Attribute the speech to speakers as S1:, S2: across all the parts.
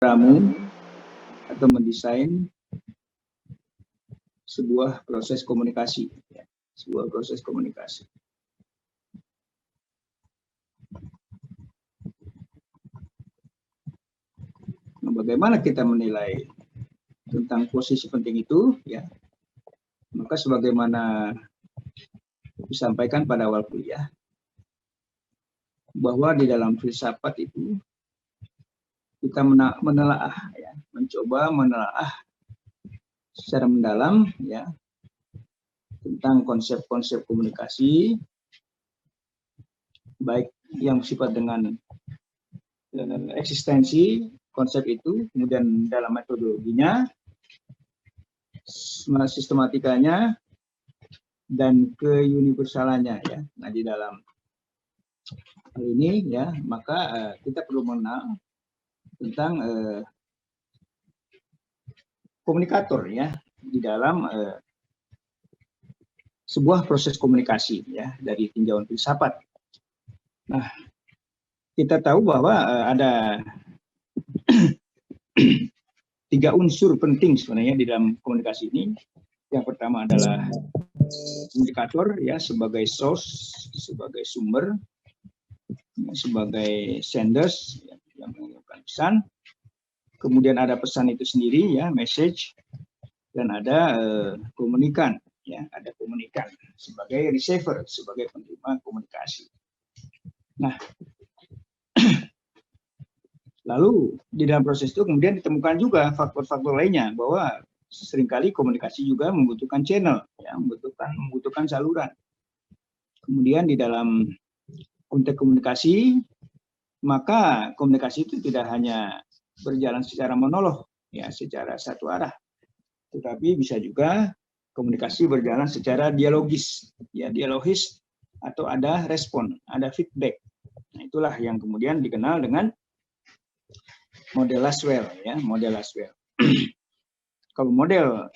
S1: meramu atau mendesain sebuah proses komunikasi, ya. Sebuah proses komunikasi. Nah, bagaimana kita menilai tentang posisi penting itu, ya? Maka sebagaimana disampaikan pada awal kuliah, bahwa di dalam filsafat itu kita menelaah, ya, mencoba menelaah secara mendalam, ya, tentang konsep-konsep komunikasi, baik yang bersifat dengan eksistensi konsep itu, kemudian dalam metodologinya, sistematikanya, dan keuniversalannya, ya. Nah, di dalam hal ini, ya, maka kita perlu mengenal tentang komunikator, ya, di dalam sebuah proses komunikasi, ya, dari tinjauan filsafat. Nah, kita tahu bahwa ada 3 unsur penting sebenarnya di dalam komunikasi ini. Yang pertama adalah komunikator, ya, sebagai source, sebagai sumber, sebagai senders, ya, yang mengirimkan pesan. Kemudian ada pesan itu sendiri, ya, message, dan ada komunikan, ya, ada komunikan sebagai receiver, sebagai penerima komunikasi. Nah, lalu di dalam proses itu kemudian ditemukan juga faktor-faktor lainnya, bahwa seringkali komunikasi juga membutuhkan channel, ya, membutuhkan saluran. Kemudian di dalam konteks komunikasi, maka komunikasi itu tidak hanya berjalan secara monolog, ya, secara satu arah, tetapi bisa juga komunikasi berjalan secara dialogis, ya, dialogis, atau ada respon, ada feedback. Nah, itulah yang kemudian dikenal dengan model Laswell, ya, model Laswell. Kalau model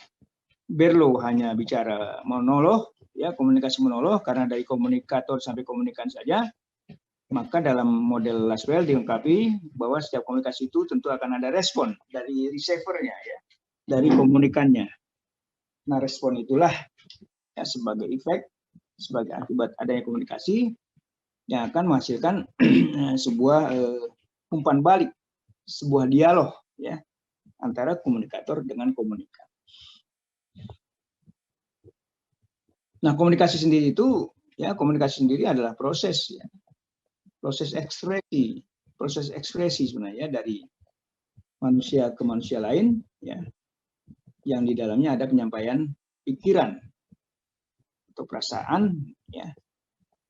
S1: Berlow hanya bicara monolog, ya, komunikasi monolog, karena dari komunikator sampai komunikan saja, maka dalam model Laswell dilengkapi bahwa setiap komunikasi itu tentu akan ada respon dari receiver-nya, ya, dari komunikannya. Nah, respon itulah, ya, sebagai efek, sebagai akibat adanya komunikasi yang akan menghasilkan sebuah umpan balik, sebuah dialog, ya, antara komunikator dengan komunikan. Nah, komunikasi sendiri itu, ya, komunikasi sendiri adalah proses, ya, proses ekspresi sebenarnya dari manusia ke manusia lain, ya, yang di dalamnya ada penyampaian pikiran atau perasaan, ya,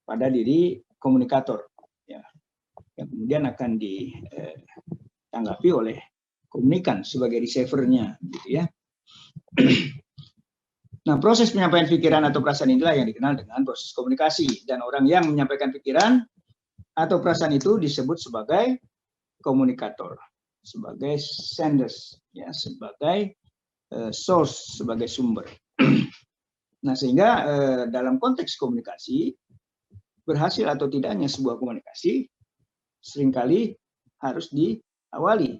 S1: pada diri komunikator, ya, yang kemudian akan ditanggapi oleh komunikan sebagai receiver-nya, gitu, ya. Nah, proses penyampaian pikiran atau perasaan inilah yang dikenal dengan proses komunikasi, dan orang yang menyampaikan pikiran atau perasaan itu disebut sebagai komunikator, sebagai senders, ya, sebagai source, sebagai sumber. Nah, sehingga dalam konteks komunikasi, berhasil atau tidaknya sebuah komunikasi seringkali harus diawali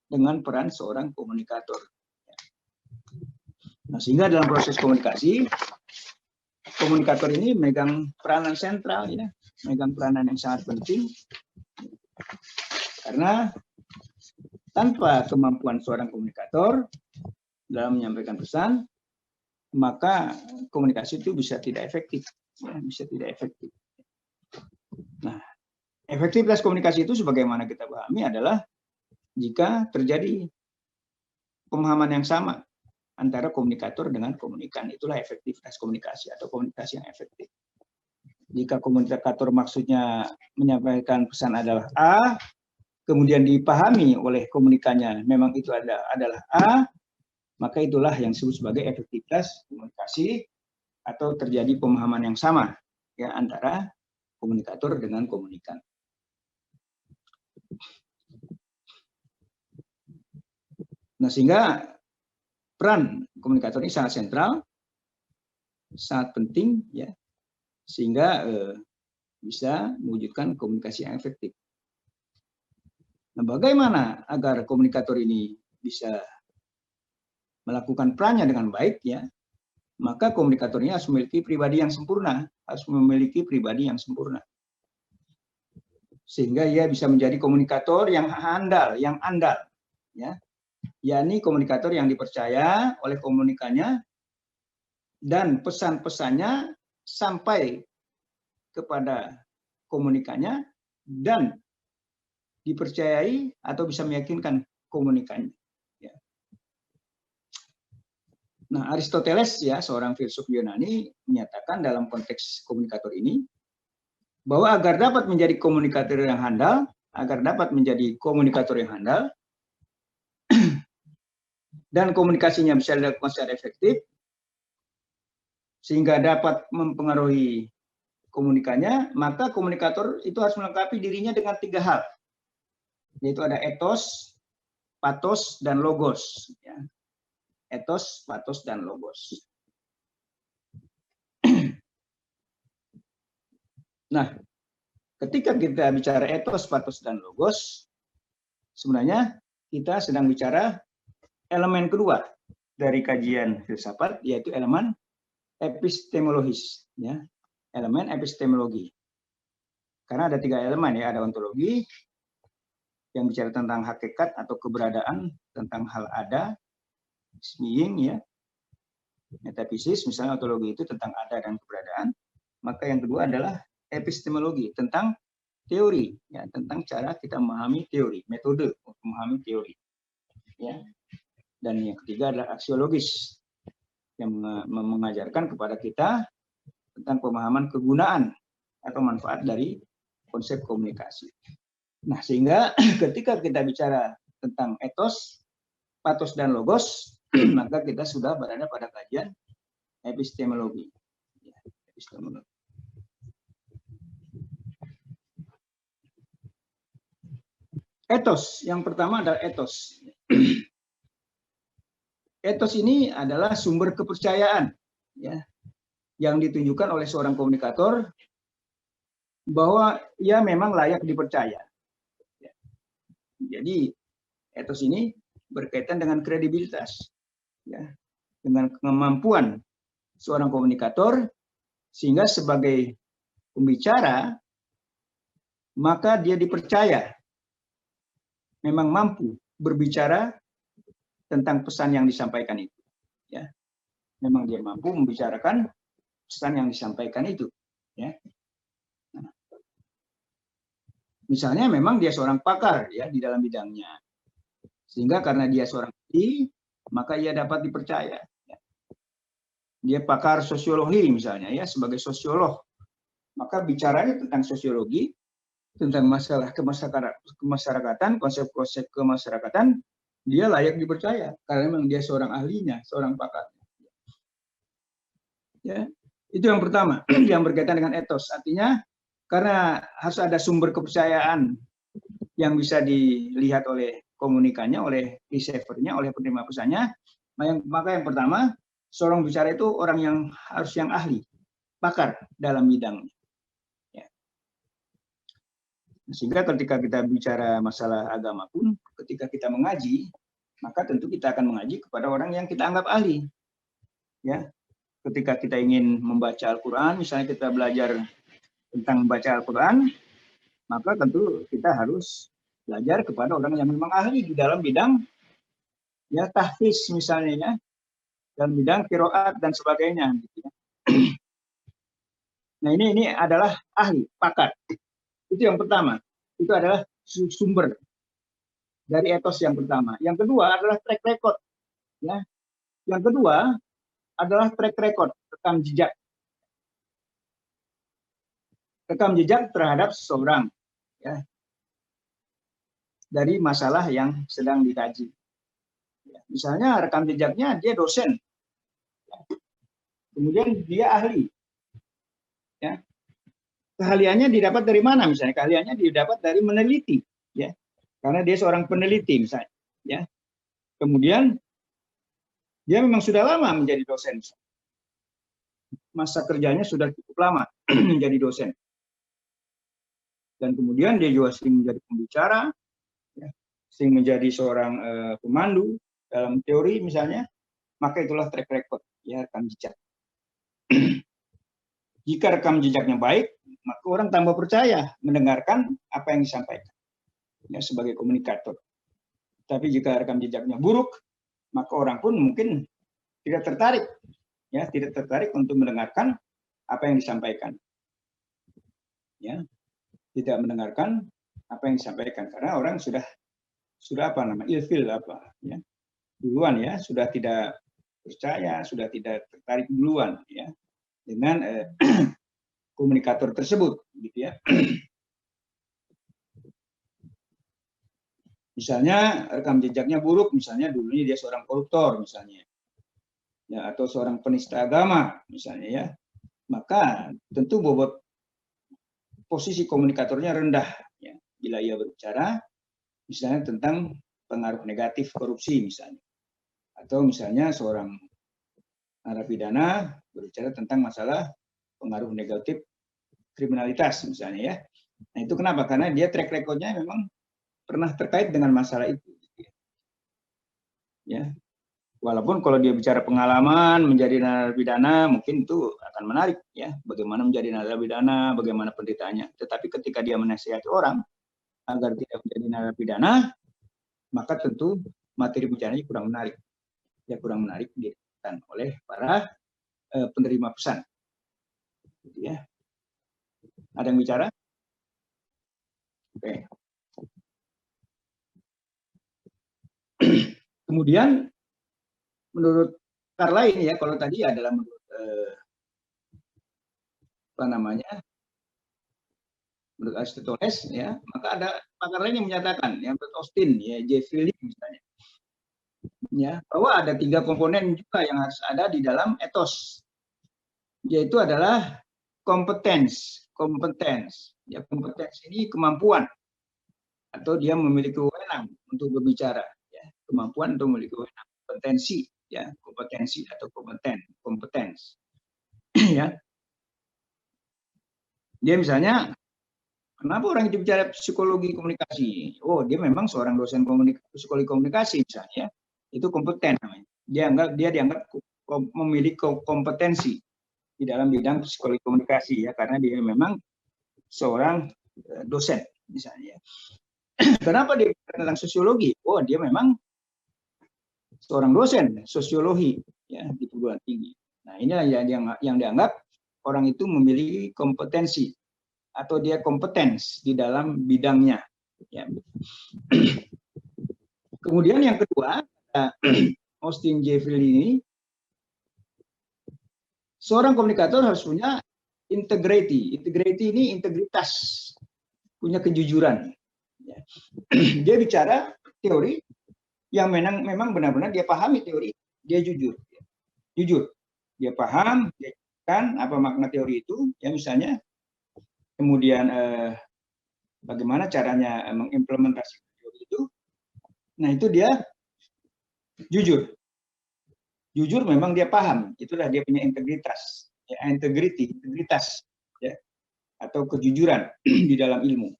S1: dengan peran seorang komunikator. Nah, sehingga dalam proses komunikasi, komunikator ini memegang peranan sentral, ya, memegang peranan yang sangat penting, karena tanpa kemampuan seorang komunikator dalam menyampaikan pesan, maka komunikasi itu bisa tidak efektif, ya, bisa tidak efektif. Nah, efektivitas komunikasi itu sebagaimana kita pahami adalah jika terjadi pemahaman yang sama antara komunikator dengan komunikan, itulah efektivitas komunikasi atau komunikasi yang efektif. Jika komunikator maksudnya menyampaikan pesan adalah A, kemudian dipahami oleh komunikannya memang itu adalah A, maka itulah yang disebut sebagai efektivitas komunikasi atau terjadi pemahaman yang sama, ya, antara komunikator dengan komunikan. Nah, sehingga peran komunikator ini sangat sentral, sangat penting, ya, sehingga bisa mewujudkan komunikasi yang efektif. Nah, bagaimana agar komunikator ini bisa melakukan perannya dengan baik, ya? Maka komunikatornya harus memiliki pribadi yang sempurna, sehingga ia bisa menjadi komunikator yang andal, ya, yakni komunikator yang dipercaya oleh komunikannya dan pesan-pesannya sampai kepada komunikannya dan dipercayai atau bisa meyakinkan komunikannya. Ya. Nah, Aristoteles, ya, seorang filsuf Yunani, menyatakan dalam konteks komunikator ini bahwa agar dapat menjadi komunikator yang handal, dan komunikasinya bisa dilakukan secara efektif, sehingga dapat mempengaruhi komunikannya, maka komunikator itu harus melengkapi dirinya dengan 3 hal, yaitu ada etos, patos, dan logos. Ya. Etos, patos, dan logos. Nah, ketika kita bicara etos, patos, dan logos, sebenarnya kita sedang bicara elemen kedua dari kajian filsafat, yaitu elemen epistemologis, ya, elemen epistemologi. Karena ada 3 elemen, ya, ada ontologi yang bicara tentang hakikat atau keberadaan, tentang hal ada, being, ya, metafisis, misalnya ontologi itu tentang ada dan keberadaan. Maka yang kedua adalah epistemologi, tentang teori, ya, tentang cara kita memahami teori, metode untuk memahami teori, ya. Dan yang ketiga adalah aksiologis, yang mengajarkan kepada kita tentang pemahaman kegunaan atau manfaat dari konsep komunikasi. Nah, sehingga ketika kita bicara tentang etos, patos, dan logos, maka kita sudah berada pada kajian epistemologi. Ya, epistemologi. Etos, yang pertama adalah etos. Etos ini adalah sumber kepercayaan, ya, yang ditunjukkan oleh seorang komunikator bahwa ia memang layak dipercaya. Ya. Jadi etos ini berkaitan dengan kredibilitas, ya, dengan kemampuan seorang komunikator, sehingga sebagai pembicara maka dia dipercaya memang mampu berbicara tentang pesan yang disampaikan itu, ya. Memang dia mampu membicarakan pesan yang disampaikan itu, ya. Nah, misalnya memang dia seorang pakar, ya, di dalam bidangnya, sehingga karena dia seorang ahli, maka ia dapat dipercaya, ya. Dia pakar sosiologi misalnya, ya, sebagai sosiolog, maka bicaranya tentang sosiologi, tentang masalah kemasyarakatan, konsep-konsep kemasyarakatan, dia layak dipercaya karena memang dia seorang ahlinya, seorang pakar. Ya, itu yang pertama yang berkaitan dengan etos. Artinya karena harus ada sumber kepercayaan yang bisa dilihat oleh komunikannya, oleh receivernya, oleh penerima pesannya, maka yang pertama seorang bicara itu orang yang harus yang ahli, pakar dalam bidangnya. Sehingga ketika kita bicara masalah agama pun, ketika kita mengaji, maka tentu kita akan mengaji kepada orang yang kita anggap ahli. Ya, ketika kita ingin membaca Al-Quran, misalnya kita belajar tentang membaca Al-Quran, maka tentu kita harus belajar kepada orang yang memang ahli di dalam bidang, ya, tahfiz misalnya, ya, dalam bidang qiraat dan sebagainya. Gitu, ya. Nah, ini adalah ahli, pakar. Itu yang pertama. Itu adalah sumber dari etos yang pertama. Yang kedua adalah track record. Ya. Yang kedua adalah track record, rekam jejak. Rekam jejak terhadap seseorang, ya, dari masalah yang sedang dikaji. Ya. Misalnya rekam jejaknya dia dosen, ya. Kemudian dia ahli. Ya. Keahliannya didapat dari mana? Misalnya keahliannya didapat dari meneliti, ya, karena dia seorang peneliti misalnya, ya. Kemudian dia memang sudah lama menjadi dosen, masa kerjanya sudah cukup lama menjadi dosen, dan kemudian dia juga sering menjadi pembicara, ya. sehingga menjadi seorang pemandu dalam teori misalnya, maka itulah track record, ya, rekam jejak. Jika rekam jejaknya baik, maka orang tambah percaya mendengarkan apa yang disampaikan, ya, sebagai komunikator. Tapi jika rekam jejaknya buruk, maka orang pun mungkin tidak tertarik, ya, tidak tertarik untuk mendengarkan apa yang disampaikan, ya, tidak mendengarkan apa yang disampaikan karena orang sudah apa namanya, ilfil apa, ya, duluan, ya, sudah tidak percaya, sudah tidak tertarik duluan, ya, dengan komunikator tersebut, gitu ya. Misalnya rekam jejaknya buruk, misalnya dulunya dia seorang koruptor, misalnya, ya, atau seorang penista agama, misalnya, ya, maka tentu bobot posisi komunikatornya rendah, ya, bila ia berbicara, misalnya tentang pengaruh negatif korupsi, misalnya, atau misalnya seorang narapidana berbicara tentang masalah pengaruh negatif kriminalitas, misalnya, ya. Nah, itu kenapa? Karena dia track record-nya memang pernah terkait dengan masalah itu, ya. Walaupun kalau dia bicara pengalaman menjadi narapidana, mungkin itu akan menarik, ya, bagaimana menjadi narapidana, bagaimana penderitaannya. Tetapi ketika dia menasihati orang agar tidak menjadi narapidana, maka tentu materi bicaranya kurang menarik, ya, kurang menarik diterima oleh para penerima pesan, gitu, ya. Ada yang bicara? Oke. Kemudian menurut pakar lain, ya, kalau tadi adalah menurut apa namanya, menurut Aristoteles, ya, maka ada pakar lain yang menyatakan, yang menurut Austin, ya, Jeffrey Lee misalnya, ya, bahwa ada 3 komponen juga yang harus ada di dalam etos, yaitu adalah kompetens, ya, kompetens ini kemampuan atau dia memiliki wewenang untuk berbicara, ya, kemampuan untuk memiliki wewenang, kompetensi, ya, kompetensi atau kompetens, ya. Dia misalnya, kenapa orang itu bicara psikologi komunikasi? Oh, dia memang seorang dosen psikologi komunikasi misalnya, itu kompeten namanya. Dia dianggap memiliki kompetensi di dalam bidang psikologi komunikasi, ya, karena dia memang seorang dosen misalnya. Kenapa dia bicara tentang sosiologi? Oh, dia memang seorang dosen sosiologi, ya, di perguruan tinggi. Nah, inilah yang dianggap orang itu memiliki kompetensi atau dia kompetens di dalam bidangnya, ya. Kemudian yang kedua, Austin Jeffrey ini, seorang komunikator harus punya integrity. Integrity ini integritas, punya kejujuran, ya. Dia bicara teori yang memang benar-benar dia pahami teori, dia jujur, ya. Jujur, dia paham, dia kan apa makna teori itu, ya, misalnya. Kemudian bagaimana caranya mengimplementasikan teori itu. Nah, itu dia jujur. Jujur memang dia paham, itulah dia punya integritas, ya, integritas, ya, atau kejujuran di dalam ilmu,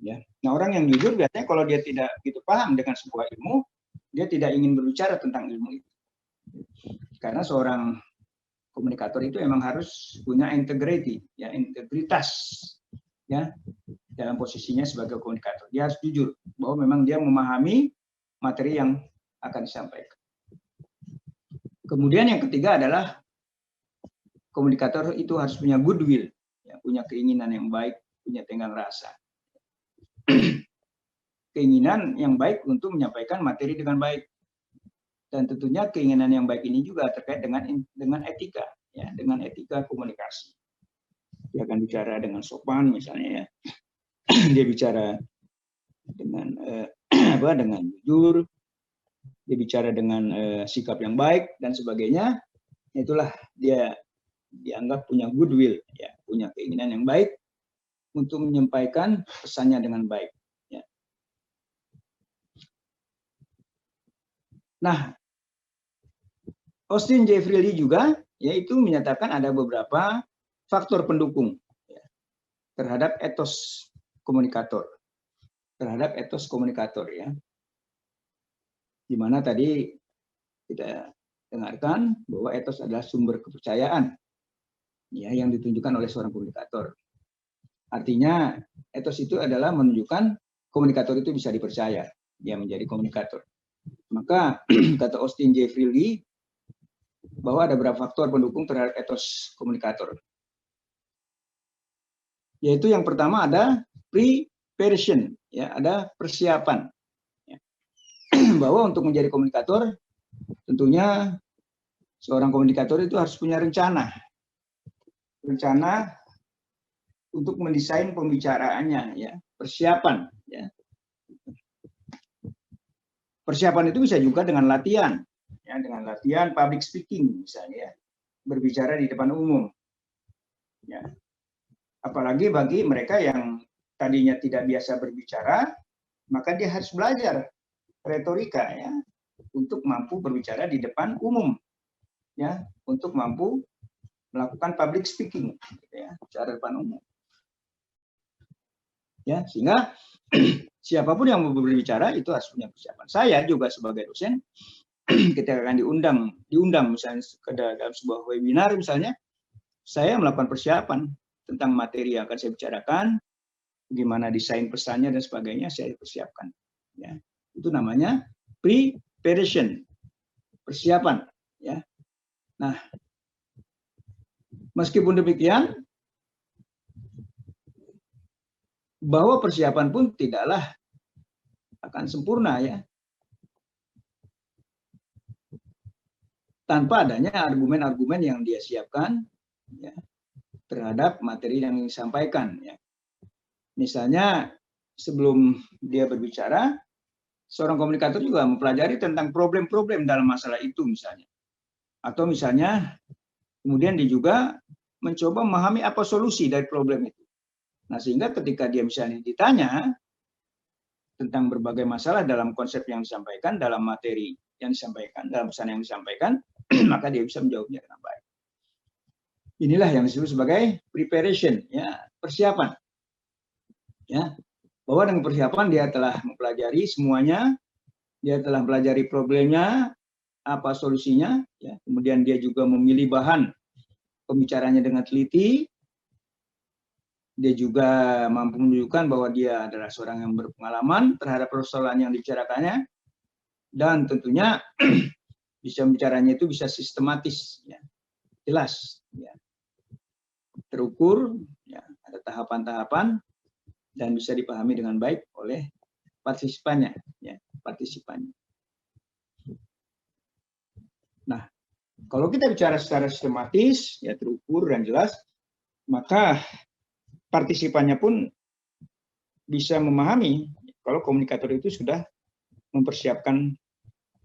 S1: ya. Nah, orang yang jujur biasanya kalau dia tidak begitu paham dengan sebuah ilmu, dia tidak ingin berbicara tentang ilmu itu. Karena seorang komunikator itu memang harus punya integrity, ya, integritas, ya, dalam posisinya sebagai komunikator. Dia harus jujur bahwa memang dia memahami materi yang akan disampaikan. Kemudian yang ketiga adalah komunikator itu harus punya goodwill, ya, punya keinginan yang baik, punya tenggang rasa. Keinginan yang baik untuk menyampaikan materi dengan baik. Dan tentunya keinginan yang baik ini juga terkait dengan etika, ya, dengan etika komunikasi. Dia akan bicara dengan sopan misalnya, ya. Dia bicara dengan dengan jujur, dia bicara dengan sikap yang baik dan sebagainya. Itulah dia dianggap punya goodwill, ya, punya keinginan yang baik untuk menyampaikan pesannya dengan baik, ya. Nah, Austin Jeffrey Lee juga, yaitu menyatakan ada beberapa faktor pendukung, ya, terhadap etos komunikator. terhadap etos komunikator ya. Di mana tadi kita dengarkan bahwa etos adalah sumber kepercayaan ya yang ditunjukkan oleh seorang komunikator. Artinya etos itu adalah menunjukkan komunikator itu bisa dipercaya, dia menjadi komunikator. Maka kata Austin Jeffrey Lee bahwa ada beberapa faktor pendukung terhadap etos komunikator. Yaitu yang pertama ada preparation, ya, ada persiapan. Ya. Bahwa untuk menjadi komunikator tentunya seorang komunikator itu harus punya rencana untuk mendesain pembicaraannya, ya, persiapan. Ya. Persiapan itu bisa juga dengan latihan, ya, dengan latihan public speaking misalnya, ya, berbicara di depan umum. Ya. Apalagi bagi mereka yang tadinya tidak biasa berbicara, maka dia harus belajar retorika, ya, untuk mampu berbicara di depan umum, ya, untuk mampu melakukan public speaking, ya, secara depan umum. Ya, sehingga siapapun yang mau berbicara itu harus punya persiapan. Saya juga sebagai dosen ketika akan diundang misalnya dalam sebuah webinar misalnya, saya melakukan persiapan tentang materi yang akan saya bicarakan, gimana desain pesannya dan sebagainya saya persiapkan. Ya, itu namanya preparation, persiapan. Ya, nah meskipun demikian, bahwa persiapan pun tidaklah akan sempurna ya tanpa adanya argumen-argumen yang dia siapkan ya, terhadap materi yang disampaikan. Ya. Misalnya sebelum dia berbicara, seorang komunikator juga mempelajari tentang problem-problem dalam masalah itu misalnya. Atau misalnya kemudian dia juga mencoba memahami apa solusi dari problem itu. Nah, sehingga ketika dia misalnya ditanya tentang berbagai masalah dalam konsep yang disampaikan, dalam materi yang disampaikan, dalam pesan yang disampaikan, maka dia bisa menjawabnya dengan baik. Inilah yang disebut sebagai preparation, ya, persiapan. Ya, bahwa dengan persiapan dia telah mempelajari semuanya, dia telah mempelajari problemnya, apa solusinya, ya, kemudian dia juga memilih bahan pembicaranya dengan teliti. Dia juga mampu menunjukkan bahwa dia adalah seorang yang berpengalaman terhadap persoalan yang dibicarakannya, dan tentunya bisa bicaranya itu bisa sistematis, ya, jelas, ya, terukur, ya, ada tahapan-tahapan dan bisa dipahami dengan baik oleh partisipannya, ya, partisipannya. Nah, kalau kita bicara secara sistematis, ya, terukur dan jelas, maka partisipannya pun bisa memahami kalau komunikator itu sudah mempersiapkan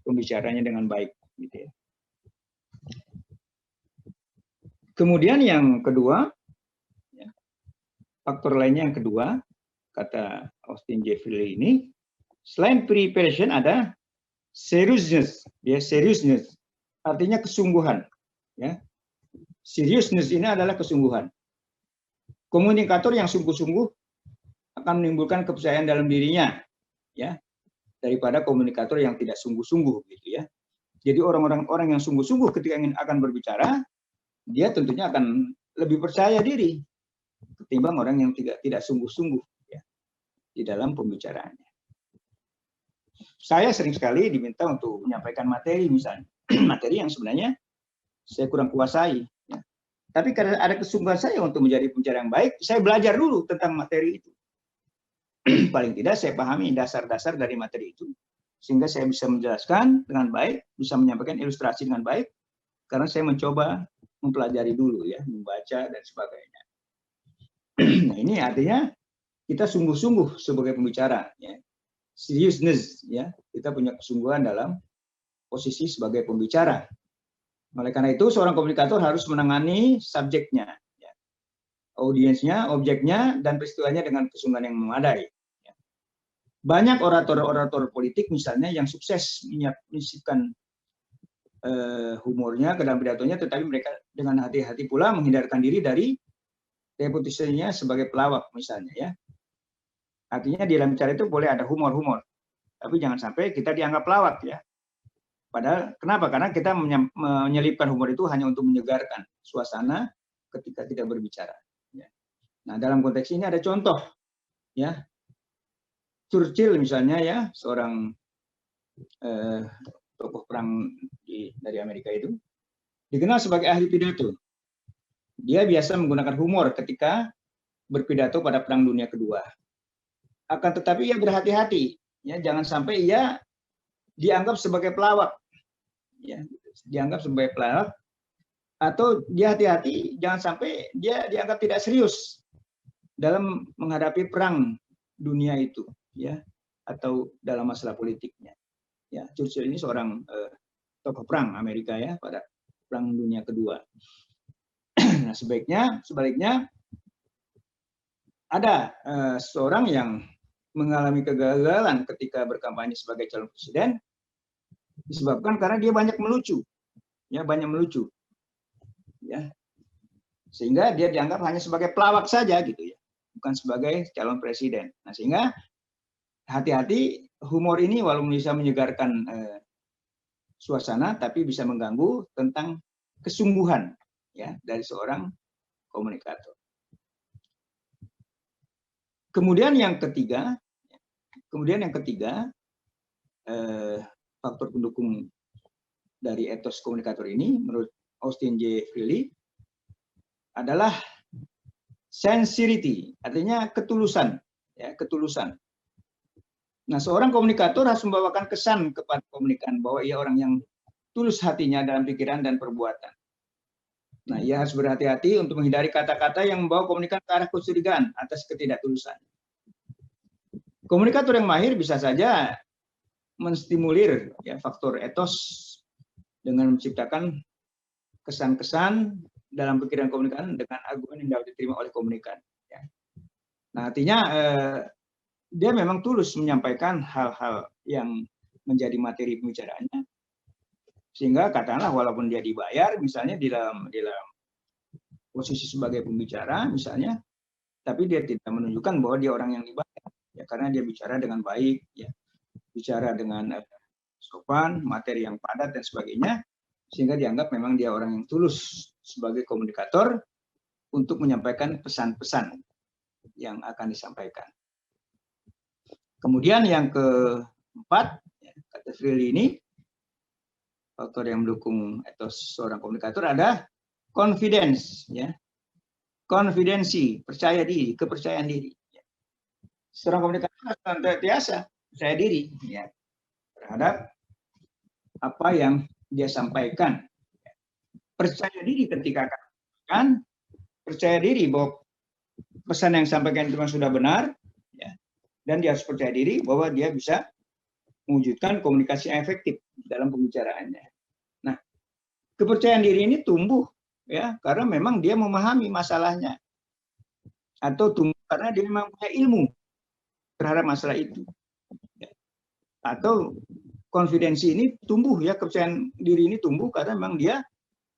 S1: pembicaranya dengan baik, gitu ya. Kemudian yang kedua, ya, faktor lainnya yang kedua, kata Austin Jeffrey ini, selain preparation ada seriousness, ya, seriousness, artinya kesungguhan, ya. Seriousness ini adalah kesungguhan. Komunikator yang sungguh-sungguh akan menimbulkan kepercayaan dalam dirinya, ya, daripada komunikator yang tidak sungguh-sungguh, gitu ya. Jadi orang-orang yang sungguh-sungguh ketika akan berbicara, dia tentunya akan lebih percaya diri ketimbang orang yang tidak sungguh-sungguh, ya, di dalam pembicaraannya. Saya sering sekali diminta untuk menyampaikan materi misalnya, materi yang sebenarnya saya kurang kuasai. Ya. Tapi karena ada kesungguhan saya untuk menjadi pembicara yang baik, saya belajar dulu tentang materi itu. Paling tidak saya pahami dasar-dasar dari materi itu, sehingga saya bisa menjelaskan dengan baik, bisa menyampaikan ilustrasi dengan baik, karena saya mencoba mempelajari dulu, ya, membaca dan sebagainya. Nah, ini artinya kita sungguh-sungguh sebagai pembicara, ya. Seriousness, ya, kita punya kesungguhan dalam posisi sebagai pembicara. Oleh karena itu, seorang komunikator harus menangani subjeknya, ya, audiensnya, objeknya, dan peristiwanya dengan kesungguhan yang memadai. Ya. Banyak orator-orator politik misalnya yang sukses menyisipkan humornya ke dalam pidatonya, tetapi mereka dengan hati-hati pula menghindarkan diri dari reputasinya sebagai pelawak misalnya, ya. Artinya di dalam bicara itu boleh ada humor-humor, tapi jangan sampai kita dianggap pelawak ya. Padahal kenapa? Karena kita menyelipkan humor itu hanya untuk menyegarkan suasana ketika tidak berbicara. Ya. Nah, dalam konteks ini ada contoh, ya, Churchill misalnya ya, seorang tokoh perang dari Amerika itu dikenal sebagai ahli pidato. Dia biasa menggunakan humor ketika berpidato pada Perang Dunia Kedua. Akan tetapi ia berhati-hati, ya, jangan sampai ia dianggap sebagai pelawak, ya, dianggap sebagai pelawak, atau dia hati-hati jangan sampai dia dianggap tidak serius dalam menghadapi perang dunia itu, ya, atau dalam masalah politiknya. Ya, Churchill ini seorang tokoh perang Amerika ya pada Perang Dunia Kedua. Nah, sebaliknya ada seorang yang mengalami kegagalan ketika berkampanye sebagai calon presiden disebabkan karena dia banyak melucu, ya, ya, sehingga dia dianggap hanya sebagai pelawak saja gitu ya, bukan sebagai calon presiden. Nah, sehingga hati-hati, humor ini walaupun bisa menyegarkan suasana, tapi bisa mengganggu tentang kesungguhan ya dari seorang komunikator. Kemudian yang ketiga, faktor pendukung dari etos komunikator ini menurut Austin J. Freely adalah sincerity, artinya ketulusan, ya, ketulusan. Nah, seorang komunikator harus membawakan kesan kepada komunikan bahwa ia orang yang tulus hatinya dalam pikiran dan perbuatan. Nah, ia harus berhati-hati untuk menghindari kata-kata yang membawa komunikan ke arah kecurigaan atas ketidaktulusan. Komunikator yang mahir bisa saja menstimulir ya, faktor etos dengan menciptakan kesan-kesan dalam pikiran komunikan dengan argumen yang dapat diterima oleh komunikan. Ya. Nah, artinya dia memang tulus menyampaikan hal-hal yang menjadi materi pembicaraannya, sehingga katakanlah walaupun dia dibayar misalnya di dalam posisi sebagai pembicara misalnya, tapi dia tidak menunjukkan bahwa dia orang yang dibayar, ya, karena dia bicara dengan baik, ya, bicara dengan sopan, materi yang padat dan sebagainya, sehingga dianggap memang dia orang yang tulus sebagai komunikator untuk menyampaikan pesan-pesan yang akan disampaikan. Kemudian yang keempat, ya, kata Freely ini, faktor yang mendukung etos seorang komunikator ada confidence, ya, konfidensi, percaya diri, kepercayaan diri. Ya. Seorang komunikator harus senantiasa percaya diri, ya, terhadap apa yang dia sampaikan. Percaya diri ketika akan percaya diri bahwa pesan yang disampaikan itu sudah benar, ya, dan dia harus percaya diri bahwa dia bisa mewujudkan komunikasi yang efektif dalam pembicaraannya. Nah, kepercayaan diri ini tumbuh ya karena memang dia memahami masalahnya, atau tumbuh karena dia memang punya ilmu terhadap masalah itu. Ya. Atau konfidensi ini tumbuh ya, kepercayaan diri ini tumbuh karena memang dia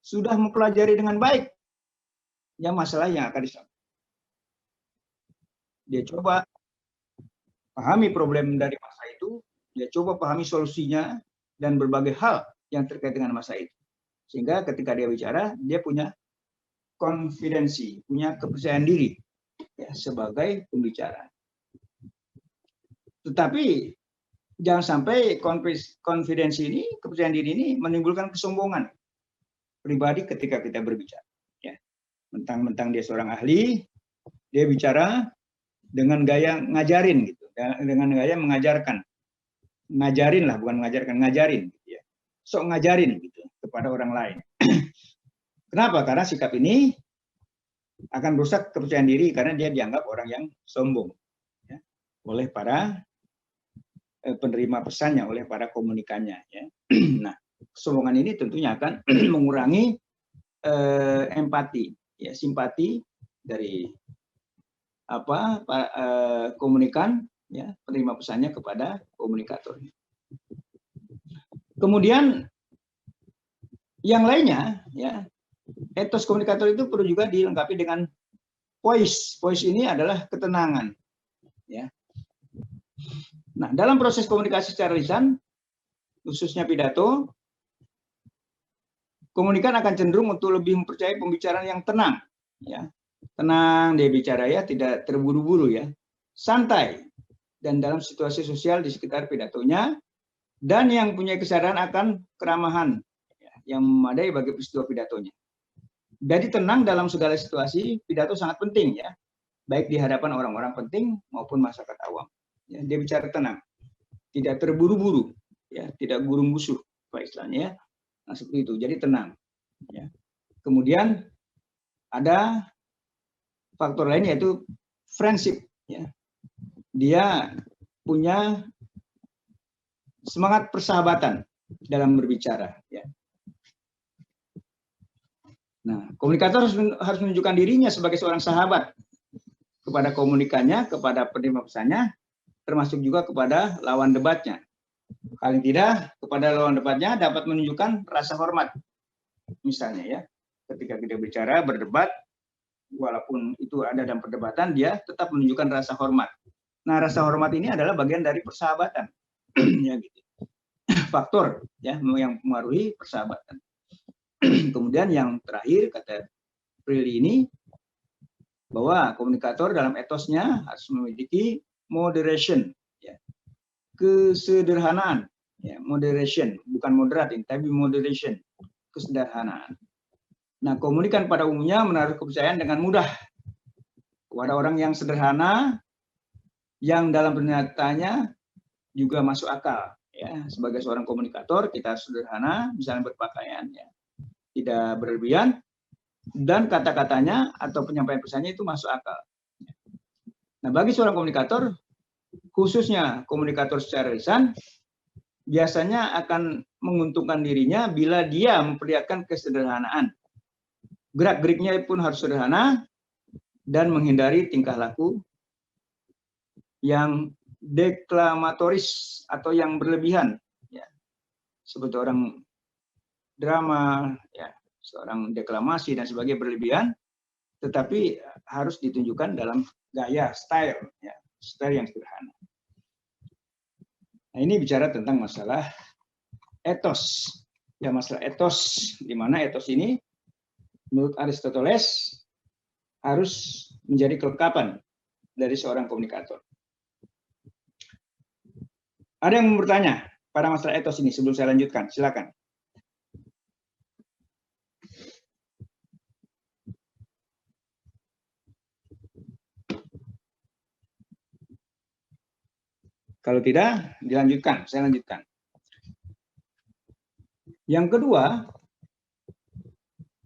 S1: sudah mempelajari dengan baik yang masalah yang akan disampaikan. Dia coba pahami problem dari masalah itu, dia coba pahami solusinya dan berbagai hal yang terkait dengan masalah itu. Sehingga ketika dia bicara, dia punya konfidensi, punya kepercayaan diri ya, sebagai pembicara. Tetapi jangan sampai konfidensi ini, kepercayaan diri ini menimbulkan kesombongan pribadi ketika kita berbicara. Ya. Mentang-mentang dia seorang ahli, dia bicara dengan gaya ngajarin gitu, dengan gaya mengajarkan, ngajarin lah, bukan mengajarkan, ngajarin, gitu ya. Sok ngajarin gitu kepada orang lain. Kenapa? Karena sikap ini akan merusak kepercayaan diri karena dia dianggap orang yang sombong ya, oleh para penerima pesannya, oleh para komunikannya. Ya. Nah, kesombongan ini tentunya akan mengurangi empati, ya, simpati dari komunikan, ya, penerima pesannya kepada komunikator. Kemudian yang lainnya, ya, etos komunikator itu perlu juga dilengkapi dengan poise. Poise ini adalah ketenangan, ya. Nah, dalam proses komunikasi secara lisan, khususnya pidato, komunikan akan cenderung untuk lebih mempercayai pembicaraan yang tenang, ya. Tenang dia bicara ya, tidak terburu-buru ya, santai, dan dalam situasi sosial di sekitar pidatonya, dan yang punya kesadaran akan keramahan ya, yang memadai bagi peristiwa pidatonya. Jadi tenang dalam segala situasi, pidato sangat penting ya, baik di hadapan orang-orang penting maupun masyarakat awam. Ya, dia bicara tenang, tidak terburu-buru, ya, tidak gurung-gusuh, apa istilahnya ya. Nah, seperti itu. Jadi tenang. Ya. Kemudian ada faktor lain yaitu friendship. Ya. Dia punya semangat persahabatan dalam berbicara. Ya. Nah, komunikator harus menunjukkan dirinya sebagai seorang sahabat kepada komunikannya, kepada penerima pesannya, termasuk juga kepada lawan debatnya. Paling tidak, kepada lawan debatnya dapat menunjukkan rasa hormat. Misalnya ya, ketika kita bicara, berdebat, walaupun itu ada dalam perdebatan, dia tetap menunjukkan rasa hormat. Nah, rasa hormat ini adalah bagian dari persahabatan. Ya, gitu. Faktor ya yang mempengaruhi persahabatan. Kemudian yang terakhir, kata Prilly ini, bahwa komunikator dalam etosnya harus memiliki moderation, ya. Kesederhanaan, ya, moderation, bukan moderat, tapi moderation, kesederhanaan. Nah, komunikan pada umumnya menaruh kepercayaan dengan mudah kepada orang yang sederhana, yang dalam pernyataannya juga masuk akal. Ya, sebagai seorang komunikator, kita sederhana, misalnya berpakaian, ya, tidak berlebihan, dan kata-katanya atau penyampaian pesannya itu masuk akal. Nah, bagi seorang komunikator, khususnya komunikator secara lisan, biasanya akan menguntungkan dirinya bila dia memperlihatkan kesederhanaan. Gerak-geriknya pun harus sederhana dan menghindari tingkah laku yang deklamatoris atau yang berlebihan, ya. Seperti orang drama, ya, seorang deklamasi dan sebagainya berlebihan, tetapi harus ditunjukkan dalam gaya, style, ya, style yang sederhana. Nah, ini bicara tentang masalah etos, ya, masalah etos, di mana etos ini menurut Aristoteles harus menjadi kelengkapan dari seorang komunikator. Ada yang mau bertanya pada masalah etos ini sebelum saya lanjutkan? Silakan. Kalau tidak, dilanjutkan. Saya lanjutkan. Yang kedua,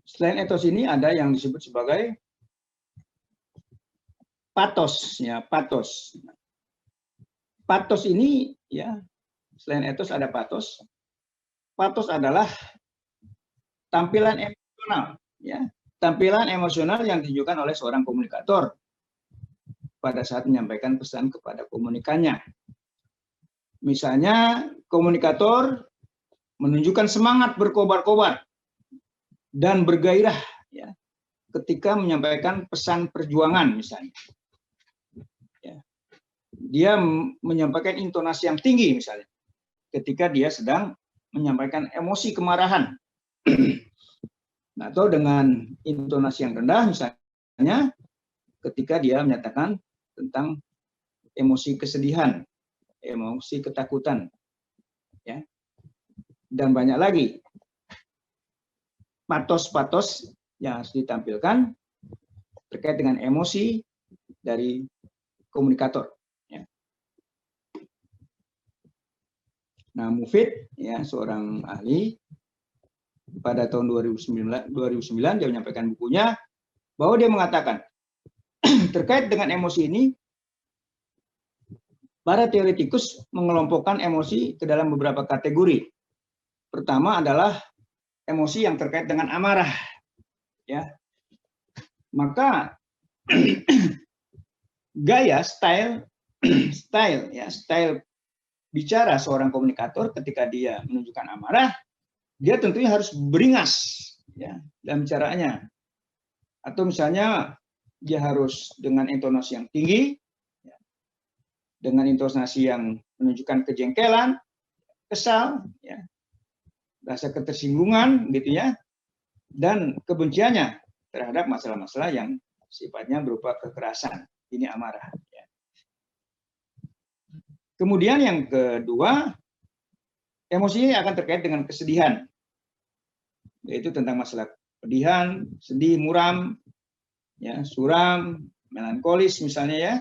S1: selain etos ini ada yang disebut sebagai patos, ya, patos. Patos ini, ya, selain etos ada patos. Patos adalah tampilan emosional, ya, tampilan emosional yang ditunjukkan oleh seorang komunikator pada saat menyampaikan pesan kepada komunikannya. Misalnya, komunikator menunjukkan semangat berkobar-kobar dan bergairah, ya, ketika menyampaikan pesan perjuangan, misalnya. Ya. Dia menyampaikan intonasi yang tinggi, misalnya, ketika dia sedang menyampaikan emosi kemarahan. Nah, atau dengan intonasi yang rendah, misalnya, ketika dia menyatakan tentang emosi kesedihan, emosi ketakutan, ya, dan banyak lagi patos-patos yang harus ditampilkan terkait dengan emosi dari komunikator. Ya. Nah, Mufid, ya, seorang ahli, pada tahun 2009 dia menyampaikan bukunya bahwa dia mengatakan terkait dengan emosi ini, para teoretikus mengelompokkan emosi ke dalam beberapa kategori. Pertama adalah emosi yang terkait dengan amarah, ya. Maka gaya, style ya, style bicara seorang komunikator ketika dia menunjukkan amarah, dia tentunya harus beringas, ya, dalam bicaranya. Atau misalnya dia harus dengan intonasi yang tinggi, ya, dengan intonasi yang menunjukkan kejengkelan, kesal, ya, rasa ketersinggungan, gitu ya, dan kebenciannya terhadap masalah-masalah yang sifatnya berupa kekerasan. Ini amarah. Ya. Kemudian yang kedua, emosi akan terkait dengan kesedihan, yaitu tentang masalah kepedihan, sedih, muram, ya, suram, melankolis misalnya ya.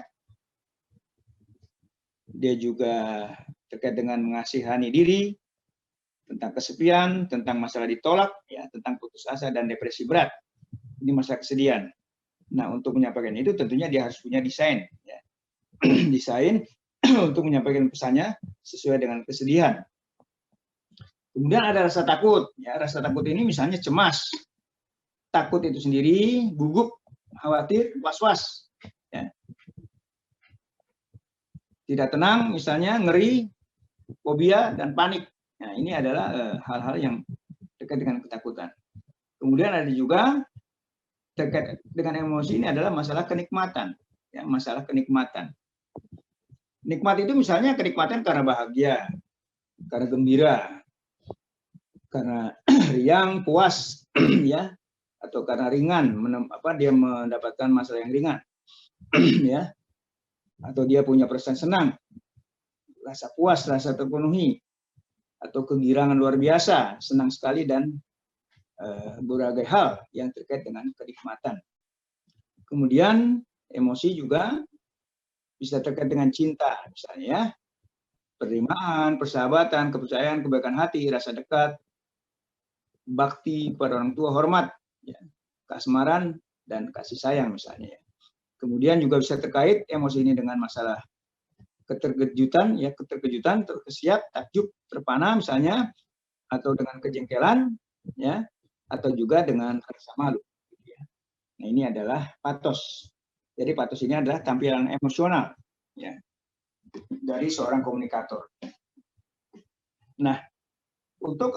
S1: Dia juga terkait dengan mengasihani diri, tentang kesepian, tentang masalah ditolak, ya, tentang putus asa dan depresi berat. Ini masalah kesedihan. Nah, untuk menyampaikan itu tentunya dia harus punya desain, ya. Desain untuk menyampaikan pesannya sesuai dengan kesedihan. Kemudian ada rasa takut, ya. Rasa takut ini misalnya cemas, takut itu sendiri, gugup, khawatir, was-was, ya. Tidak tenang, misalnya ngeri, fobia, dan panik. Nah, ini adalah hal-hal yang terkait dengan ketakutan. Kemudian ada juga terkait dengan emosi ini adalah masalah kenikmatan, ya, masalah kenikmatan. Nikmat itu misalnya kenikmatan karena bahagia, karena gembira, karena riang, puas, ya, atau karena ringan, dia mendapatkan masalah yang ringan, ya, atau dia punya perasaan senang, rasa puas, rasa terpenuhi, atau kegirangan luar biasa, senang sekali, dan berbagai hal yang terkait dengan kenikmatan. Kemudian emosi juga bisa terkait dengan cinta, misalnya ya, penerimaan, persahabatan, kepercayaan, kebaikan hati, rasa dekat, bakti pada orang tua, hormat, ya, kasmaran, dan kasih sayang misalnya. Kemudian juga bisa terkait emosi ini dengan masalah keterkejutan, ya, keterkejutan, terkesiap, takjub, terpana misalnya, atau dengan kejengkelan, ya, atau juga dengan rasa malu. Ya. Nah, ini adalah patos. Jadi patos ini adalah tampilan emosional, ya, dari seorang komunikator. Nah, untuk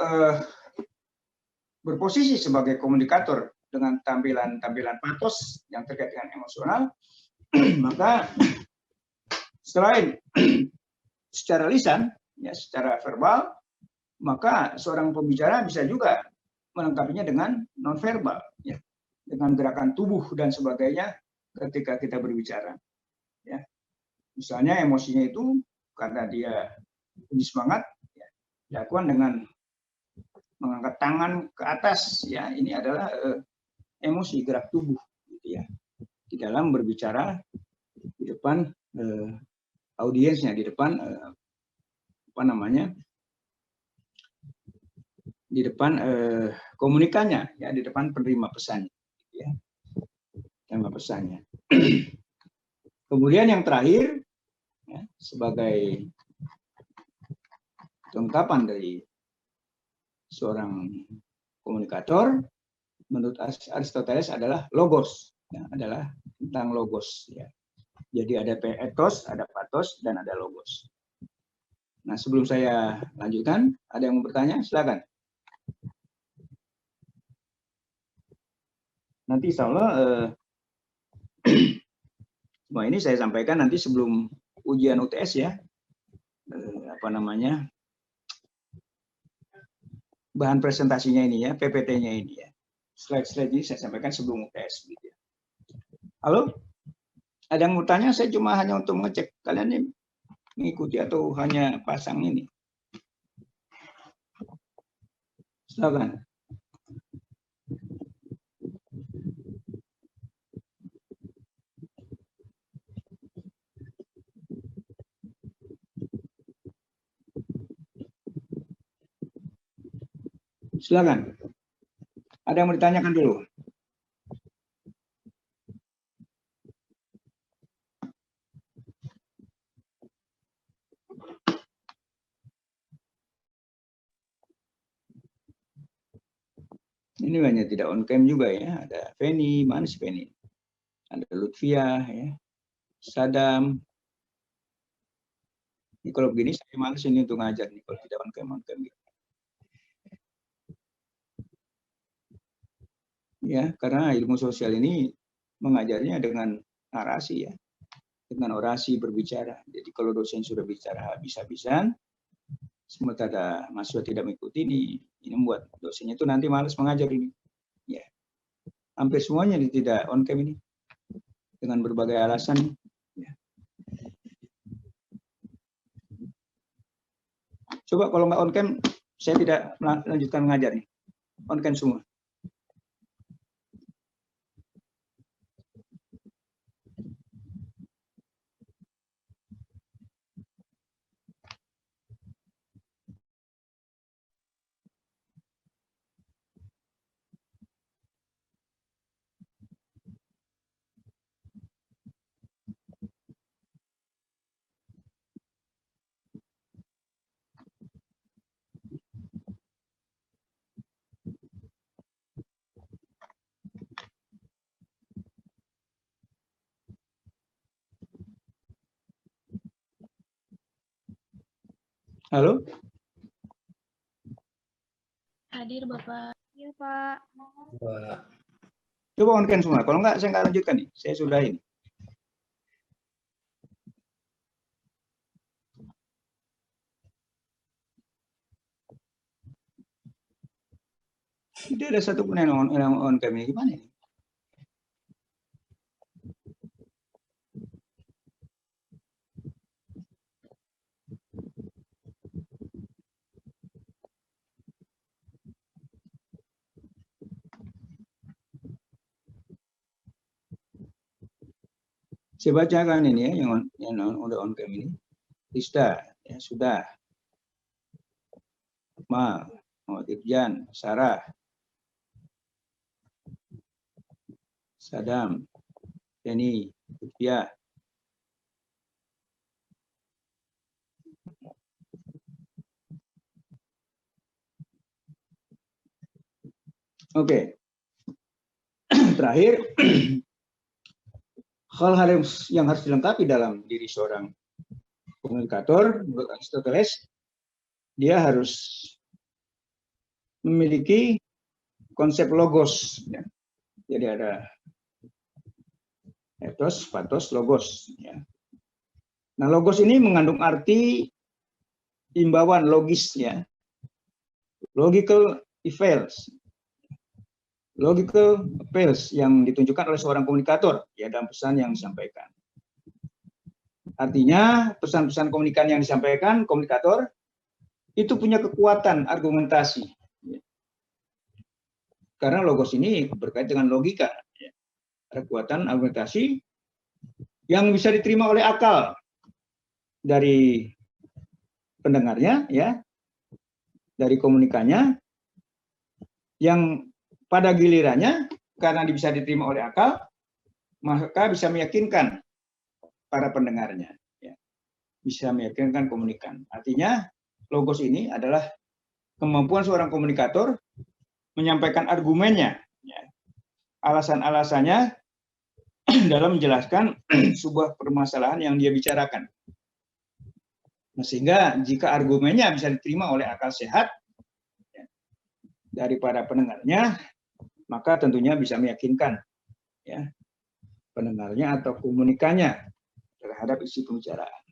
S1: berposisi sebagai komunikator dengan tampilan patos yang terkait dengan emosional, maka selain secara lisan, ya, secara verbal, maka seorang pembicara bisa juga melengkapinya dengan nonverbal, ya, dengan gerakan tubuh dan sebagainya ketika kita berbicara. Ya. Misalnya emosinya itu karena dia punya semangat, ya, dilakukan dengan mengangkat tangan ke atas, ya, ini adalah emosi, gerak tubuh, gitu ya, di dalam berbicara di depan audiensnya, di depan di depan komunikannya, ya, di depan penerima pesannya, ya, penerima pesannya. Kemudian yang terakhir, ya, sebagai kelengkapan dari seorang komunikator, menurut Aristoteles adalah logos, ya, adalah tentang logos, ya. Jadi ada ethos, ada pathos, dan ada logos. Nah, sebelum saya lanjutkan, ada yang mau bertanya? Silakan. Nanti insya Allah semua ini saya sampaikan nanti sebelum ujian UTS, ya, bahan presentasinya ini, ya, PPT-nya ini, ya, slide-slide ini saya sampaikan sebelum UTS. Gitu ya. Halo, ada yang mau tanya? Saya cuma hanya untuk mengecek kalian ini mengikuti atau hanya pasang ini. Silakan. Silakan. Ada yang mau ditanyakan dulu? Ini banyak tidak on cam juga, ya. Ada Feni, mana si Feni? Ada Lutfia, ya. Sadam. Ini kalau begini saya males ini untuk ngajar nih kalau tidak on cam gitu. Ya, karena ilmu sosial ini mengajarnya dengan narasi, ya. dengan orasi berbicara. Jadi kalau dosen sudah bicara habis-habisan, sementara mahasiswa tidak mengikuti, ini membuat dosennya itu nanti malas mengajar ini. Ya, hampir semuanya tidak on cam ini dengan berbagai alasan. Ya. Coba kalau nggak on cam, saya tidak melanjutkan mengajar nih. On cam semua. Halo?
S2: Hadir Bapak. Iya Pak.
S1: Coba on cam semua. Kalau nggak, saya nggak lanjutkan nih. Saya sudah ini. Tidak ada satupun yang on cam ini. Gimana ini? Saya bacakan ini ya, yang udah on cam ini. Rista, ya sudah. Ma, Irjan, Sarah, Sadam, Denny, Lutfia. Oke. Terakhir, hal-hal yang harus dilengkapi dalam diri seorang komunikator, menurut Aristoteles, dia harus memiliki konsep logos. Ya. Jadi ada ethos, pathos, logos. Ya. Nah, logos ini mengandung arti imbauan logis, ya. Logical appeals. Logical appeals yang ditunjukkan oleh seorang komunikator ya dalam pesan yang disampaikan. Artinya pesan-pesan komunikan yang disampaikan komunikator itu punya kekuatan argumentasi. Karena logos ini berkait dengan logika. Ada kekuatan argumentasi yang bisa diterima oleh akal dari pendengarnya, ya, dari komunikannya, yang pada gilirannya karena bisa diterima oleh akal, maka bisa meyakinkan para pendengarnya, ya. Bisa meyakinkan komunikan. Artinya logos ini adalah kemampuan seorang komunikator menyampaikan argumennya, ya, alasan-alasannya dalam menjelaskan sebuah permasalahan yang dia bicarakan. Nah, sehingga jika argumennya bisa diterima oleh akal sehat, ya, dari para pendengarnya, maka tentunya bisa meyakinkan, ya, pendengarnya atau komunikannya terhadap isi pembicaraan.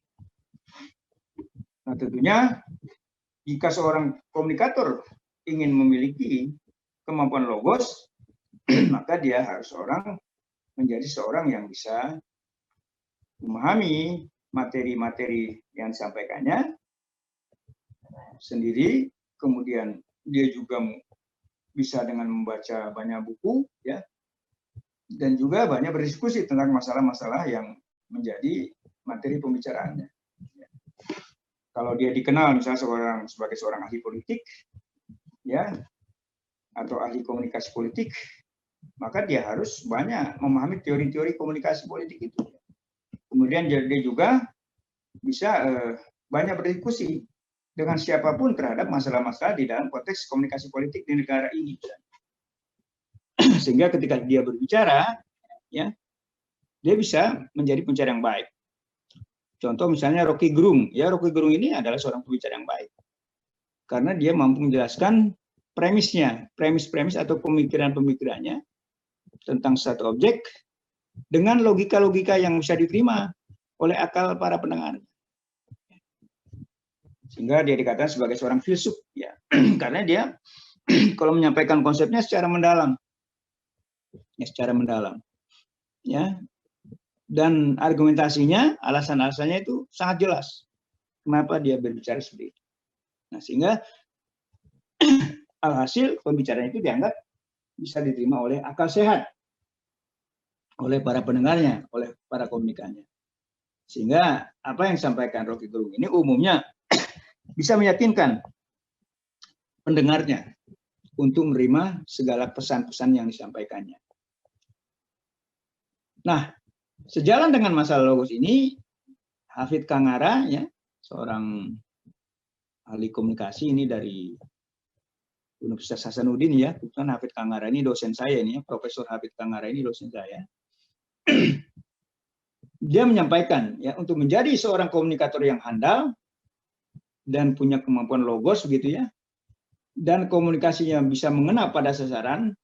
S1: Nah, tentunya jika seorang komunikator ingin memiliki kemampuan logos, maka dia harus menjadi seorang yang bisa memahami materi-materi yang disampaikannya sendiri, kemudian dia juga bisa dengan membaca banyak buku, ya, dan juga banyak berdiskusi tentang masalah-masalah yang menjadi materi pembicaraannya. Ya. Kalau dia dikenal misalnya sebagai seorang ahli politik, ya, atau ahli komunikasi politik, maka dia harus banyak memahami teori-teori komunikasi politik itu. Kemudian dia juga bisa banyak berdiskusi dengan siapapun terhadap masalah-masalah di dalam konteks komunikasi politik di negara ini. Sehingga ketika dia berbicara, ya, dia bisa menjadi pembicara yang baik. Contoh misalnya Rocky Gerung. Ya, Rocky Gerung ini adalah seorang pembicara yang baik. Karena dia mampu menjelaskan premisnya, premis-premis atau pemikiran-pemikirannya tentang satu objek dengan logika-logika yang bisa diterima oleh akal para pendengar. Sehingga dia dikatakan sebagai seorang filsuf, ya, karena dia kalau menyampaikan konsepnya secara mendalam, ya, dan argumentasinya, alasan-alasannya itu sangat jelas. Kenapa dia berbicara seperti itu? Nah, sehingga alhasil pembicaraan itu dianggap bisa diterima oleh akal sehat, oleh para pendengarnya, oleh para komunikannya. Sehingga apa yang disampaikan Rocky Gerung ini umumnya bisa meyakinkan pendengarnya untuk menerima segala pesan-pesan yang disampaikannya. Nah, sejalan dengan masalah logos ini, Hafidz Kangara, ya, seorang ahli komunikasi ini dari Universitas Hasanuddin, ya, bukan Hafidz Kangara ini dosen saya ini, ya, Profesor Hafidz Kangara ini dosen saya. Dia menyampaikan, ya, untuk menjadi seorang komunikator yang handal dan punya kemampuan logos, begitu ya, dan komunikasinya bisa mengena pada sasaran,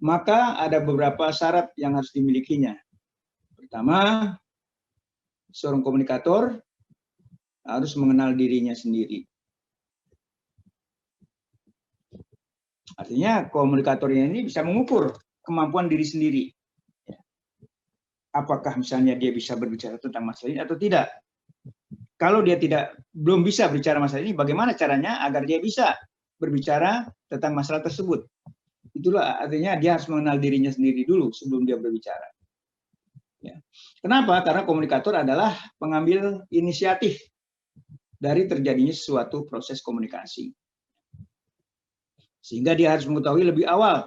S1: maka ada beberapa syarat yang harus dimilikinya. Pertama, seorang komunikator harus mengenal dirinya sendiri. Artinya komunikatornya ini bisa mengukur kemampuan diri sendiri. Apakah misalnya dia bisa berbicara tentang masalah ini atau tidak. Kalau dia belum bisa berbicara masalah ini, bagaimana caranya agar dia bisa berbicara tentang masalah tersebut? Itulah artinya dia harus mengenal dirinya sendiri dulu sebelum dia berbicara. Ya. Kenapa? Karena komunikator adalah pengambil inisiatif dari terjadinya suatu proses komunikasi. Sehingga dia harus mengetahui lebih awal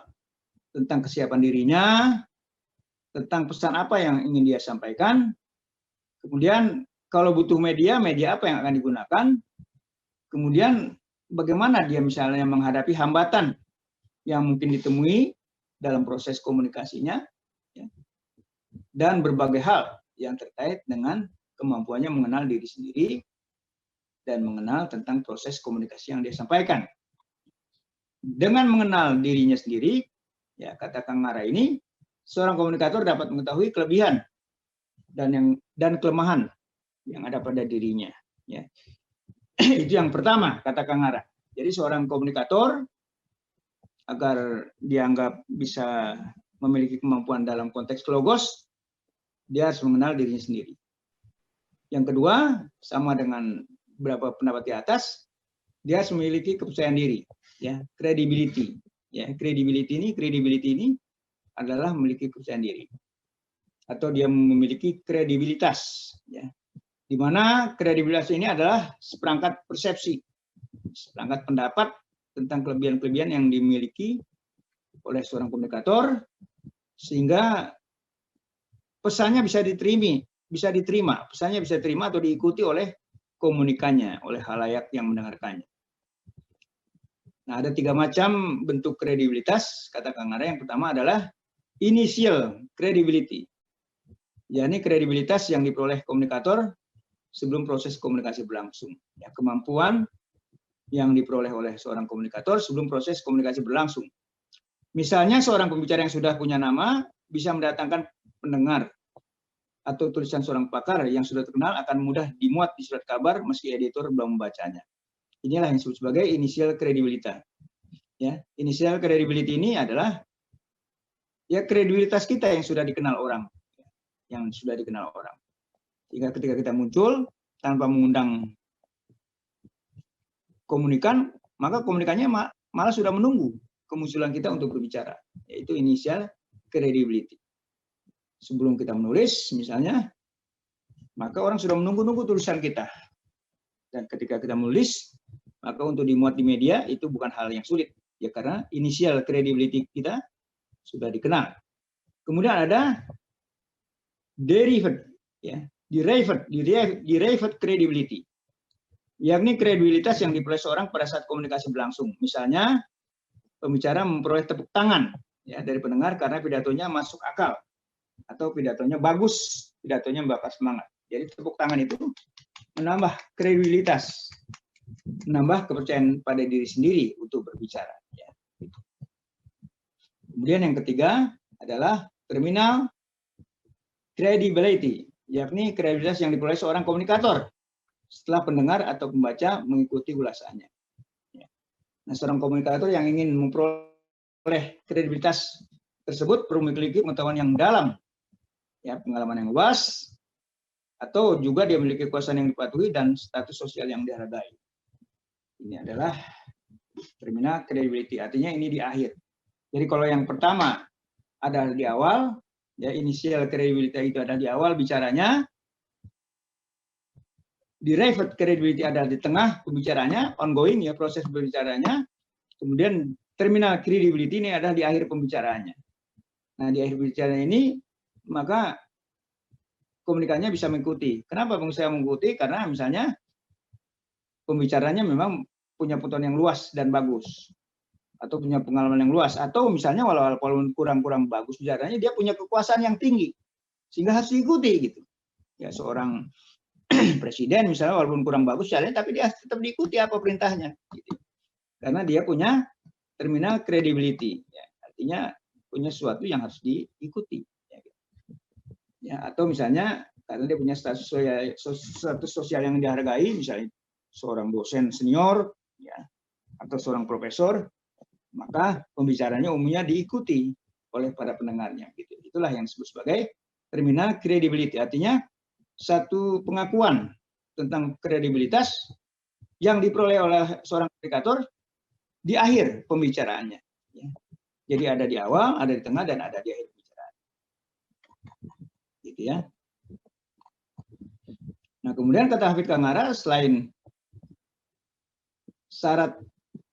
S1: tentang kesiapan dirinya, tentang pesan apa yang ingin dia sampaikan. Kemudian kalau butuh media apa yang akan digunakan. Kemudian bagaimana dia misalnya menghadapi hambatan yang mungkin ditemui dalam proses komunikasinya, ya, dan berbagai hal yang terkait dengan kemampuannya mengenal diri sendiri dan mengenal tentang proses komunikasi yang dia sampaikan. Dengan mengenal dirinya sendiri, ya, kata Kangara ini, seorang komunikator dapat mengetahui kelebihan dan kelemahan yang ada pada dirinya. Ya. Itu yang pertama, kata Kangara. Jadi seorang komunikator agar dianggap bisa memiliki kemampuan dalam konteks logos, dia harus mengenal dirinya sendiri. Yang kedua, sama dengan beberapa pendapat di atas, dia harus memiliki kepercayaan diri, ya, credibility. Ya, credibility ini adalah memiliki kepercayaan diri, atau dia memiliki kredibilitas, ya, di mana kredibilitas ini adalah seperangkat persepsi, seperangkat pendapat tentang kelebihan-kelebihan yang dimiliki oleh seorang komunikator, sehingga pesannya bisa diterima, pesannya bisa diterima atau diikuti oleh komunikannya, oleh khalayak yang mendengarkannya. Nah, ada 3 macam bentuk kredibilitas, kata Kangara. Yang pertama adalah initial credibility. yakni kredibilitas yang diperoleh komunikator sebelum proses komunikasi berlangsung. Ya, kemampuan yang diperoleh oleh seorang komunikator sebelum proses komunikasi berlangsung. Misalnya seorang pembicara yang sudah punya nama bisa mendatangkan pendengar, atau tulisan seorang pakar yang sudah terkenal akan mudah dimuat di surat kabar meski editor belum membacanya. Inilah yang disebut sebagai initial credibility. Ya, initial credibility ini adalah ya kredibilitas kita yang sudah dikenal orang, Sehingga ketika kita muncul tanpa mengundang komunikan, maka komunikannya malah sudah menunggu kemunculan kita untuk berbicara, yaitu initial credibility. Sebelum kita menulis, misalnya, maka orang sudah menunggu-nunggu tulisan kita. Dan ketika kita menulis, maka untuk dimuat di media itu bukan hal yang sulit, ya, karena initial credibility kita sudah dikenal. Kemudian ada derived, ya, derived credibility, yakni kredibilitas yang diperoleh seorang pada saat komunikasi berlangsung. Misalnya, pembicara memperoleh tepuk tangan, ya, dari pendengar karena pidatonya masuk akal, atau pidatonya bagus, pidatonya membakar semangat. Jadi tepuk tangan itu menambah kredibilitas, menambah kepercayaan pada diri sendiri untuk berbicara. Ya. Kemudian yang ketiga adalah terminal credibility, yakni kredibilitas yang diperoleh seorang komunikator setelah pendengar atau pembaca mengikuti ulasannya. Nah, seorang komunikator yang ingin memperoleh kredibilitas tersebut perlu memiliki pengetahuan yang dalam, ya, pengalaman yang luas, atau juga dia memiliki kekuasaan yang dipatuhi dan status sosial yang dihargai. Ini adalah terminal credibility, artinya ini di akhir. Jadi kalau yang pertama ada di awal, ya, initial credibility itu ada di awal bicaranya, derived credibility ada di tengah pembicaranya, ongoing, ya, proses berbicaranya, kemudian terminal credibility ini ada di akhir pembicaraannya. Nah, di akhir pembicaraan ini maka komunikasinya bisa mengikuti. Kenapa saya mengikuti? Karena misalnya pembicaranya memang punya pengetahuan yang luas dan bagus, atau punya pengalaman yang luas, atau misalnya walaupun kurang bagus bicaranya, dia punya kekuasaan yang tinggi sehingga harus diikuti gitu. Ya, seorang presiden misalnya walaupun kurang bagus caranya, tapi dia tetap diikuti apa perintahnya gitu. Karena dia punya terminal credibility, ya, artinya punya sesuatu yang harus diikuti, ya, gitu. Ya, atau misalnya karena dia punya status sosial yang dihargai, misalnya seorang dosen senior, ya, atau seorang profesor, maka pembicaranya umumnya diikuti oleh para pendengarnya gitu. Itulah yang disebut sebagai terminal credibility, artinya satu pengakuan tentang kredibilitas yang diperoleh oleh seorang komunikator di akhir pembicaraannya. Ya. Jadi ada di awal, ada di tengah, dan ada di akhir pembicaraan. Gitu ya. Nah, kemudian kata Hafidh Kangara, selain syarat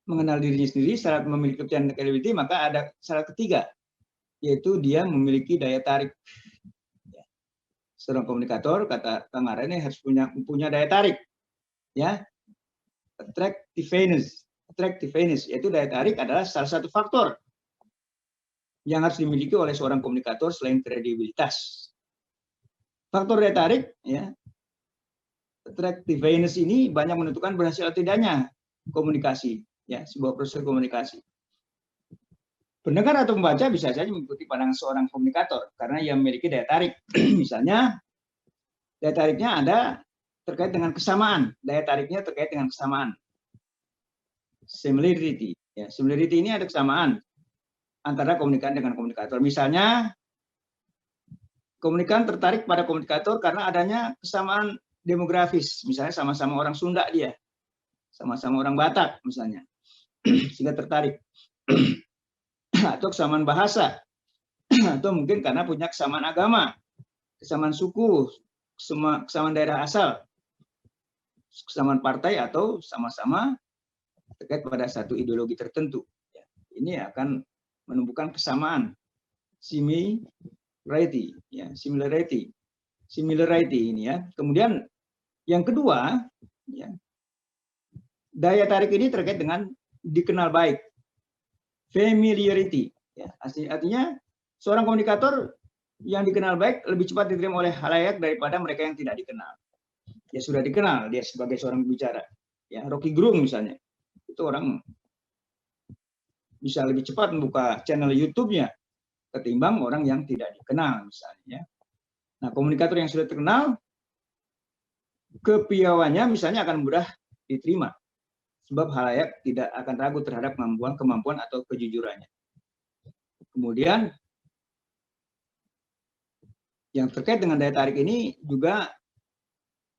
S1: mengenal dirinya sendiri, syarat memiliki kepercayaan credibility, maka ada syarat ketiga, yaitu dia memiliki daya tarik. Seorang komunikator, kata Kangara, ini harus punya daya tarik, ya, attractiveness, yaitu daya tarik adalah salah satu faktor yang harus dimiliki oleh seorang komunikator selain kredibilitas. Faktor daya tarik, ya, attractiveness ini banyak menentukan berhasil atau tidaknya komunikasi, ya, sebuah proses komunikasi. Pendengar atau pembaca bisa saja mengikuti pandangan seorang komunikator karena ia memiliki daya tarik. Misalnya, daya tariknya ada terkait dengan kesamaan. Daya tariknya terkait dengan kesamaan. Similarity. Ya, similarity ini ada kesamaan antara komunikan dengan komunikator. Misalnya, komunikan tertarik pada komunikator karena adanya kesamaan demografis. Misalnya sama-sama orang Sunda dia. Sama-sama orang Batak misalnya. Sehingga tertarik. Atau kesamaan bahasa, atau mungkin karena punya kesamaan agama, kesamaan suku, kesamaan daerah asal, kesamaan partai, atau sama-sama terkait pada satu ideologi tertentu. Ini akan menumbuhkan kesamaan, similarity, ya, similarity ini, ya. Kemudian yang kedua, ya, daya tarik ini terkait dengan dikenal baik. Familiarity, ya, artinya seorang komunikator yang dikenal baik lebih cepat diterima oleh khalayak daripada mereka yang tidak dikenal. Ya, sudah dikenal dia sebagai seorang pembicara. Ya, Rocky Gerung misalnya, itu orang bisa lebih cepat membuka channel YouTube-nya ketimbang orang yang tidak dikenal misalnya. Nah, komunikator yang sudah terkenal, kepiawaiannya misalnya akan mudah diterima. Sebab khalayak tidak akan ragu terhadap kemampuan atau kejujurannya. Kemudian yang terkait dengan daya tarik ini juga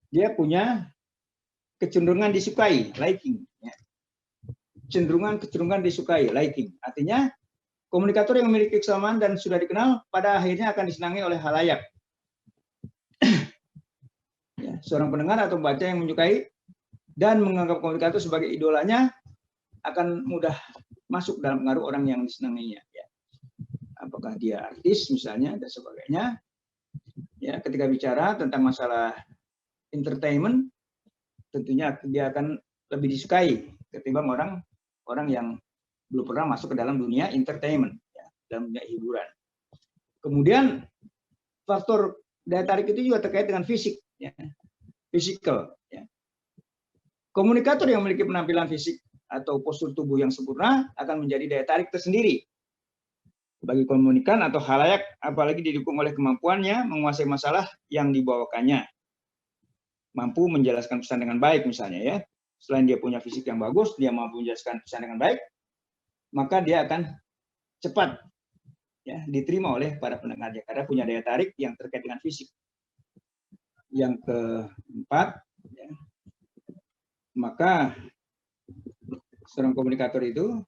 S1: dia punya kecenderungan disukai, liking. Ya. Kecenderungan disukai, liking. Artinya komunikator yang memiliki kesamaan dan sudah dikenal pada akhirnya akan disenangi oleh khalayak. Ya, seorang pendengar atau pembaca yang menyukai dan menganggap komunikator sebagai idolanya akan mudah masuk dalam pengaruh orang yang disenanginya. Ya. Apakah dia artis misalnya dan sebagainya. Ya, ketika bicara tentang masalah entertainment, tentunya dia akan lebih disukai ketimbang orang yang belum pernah masuk ke dalam dunia entertainment, ya, dalam dunia hiburan. Kemudian faktor daya tarik itu juga terkait dengan fisik, ya, physical. Ya. Komunikator yang memiliki penampilan fisik atau postur tubuh yang sempurna akan menjadi daya tarik tersendiri bagi komunikan atau khalayak, apalagi didukung oleh kemampuannya menguasai masalah yang dibawakannya. Mampu menjelaskan pesan dengan baik misalnya ya. Selain dia punya fisik yang bagus, dia mampu menjelaskan pesan dengan baik, maka dia akan cepat ya diterima oleh para pendengarnya karena punya daya tarik yang terkait dengan fisik. Yang keempat, ya, maka seorang komunikator itu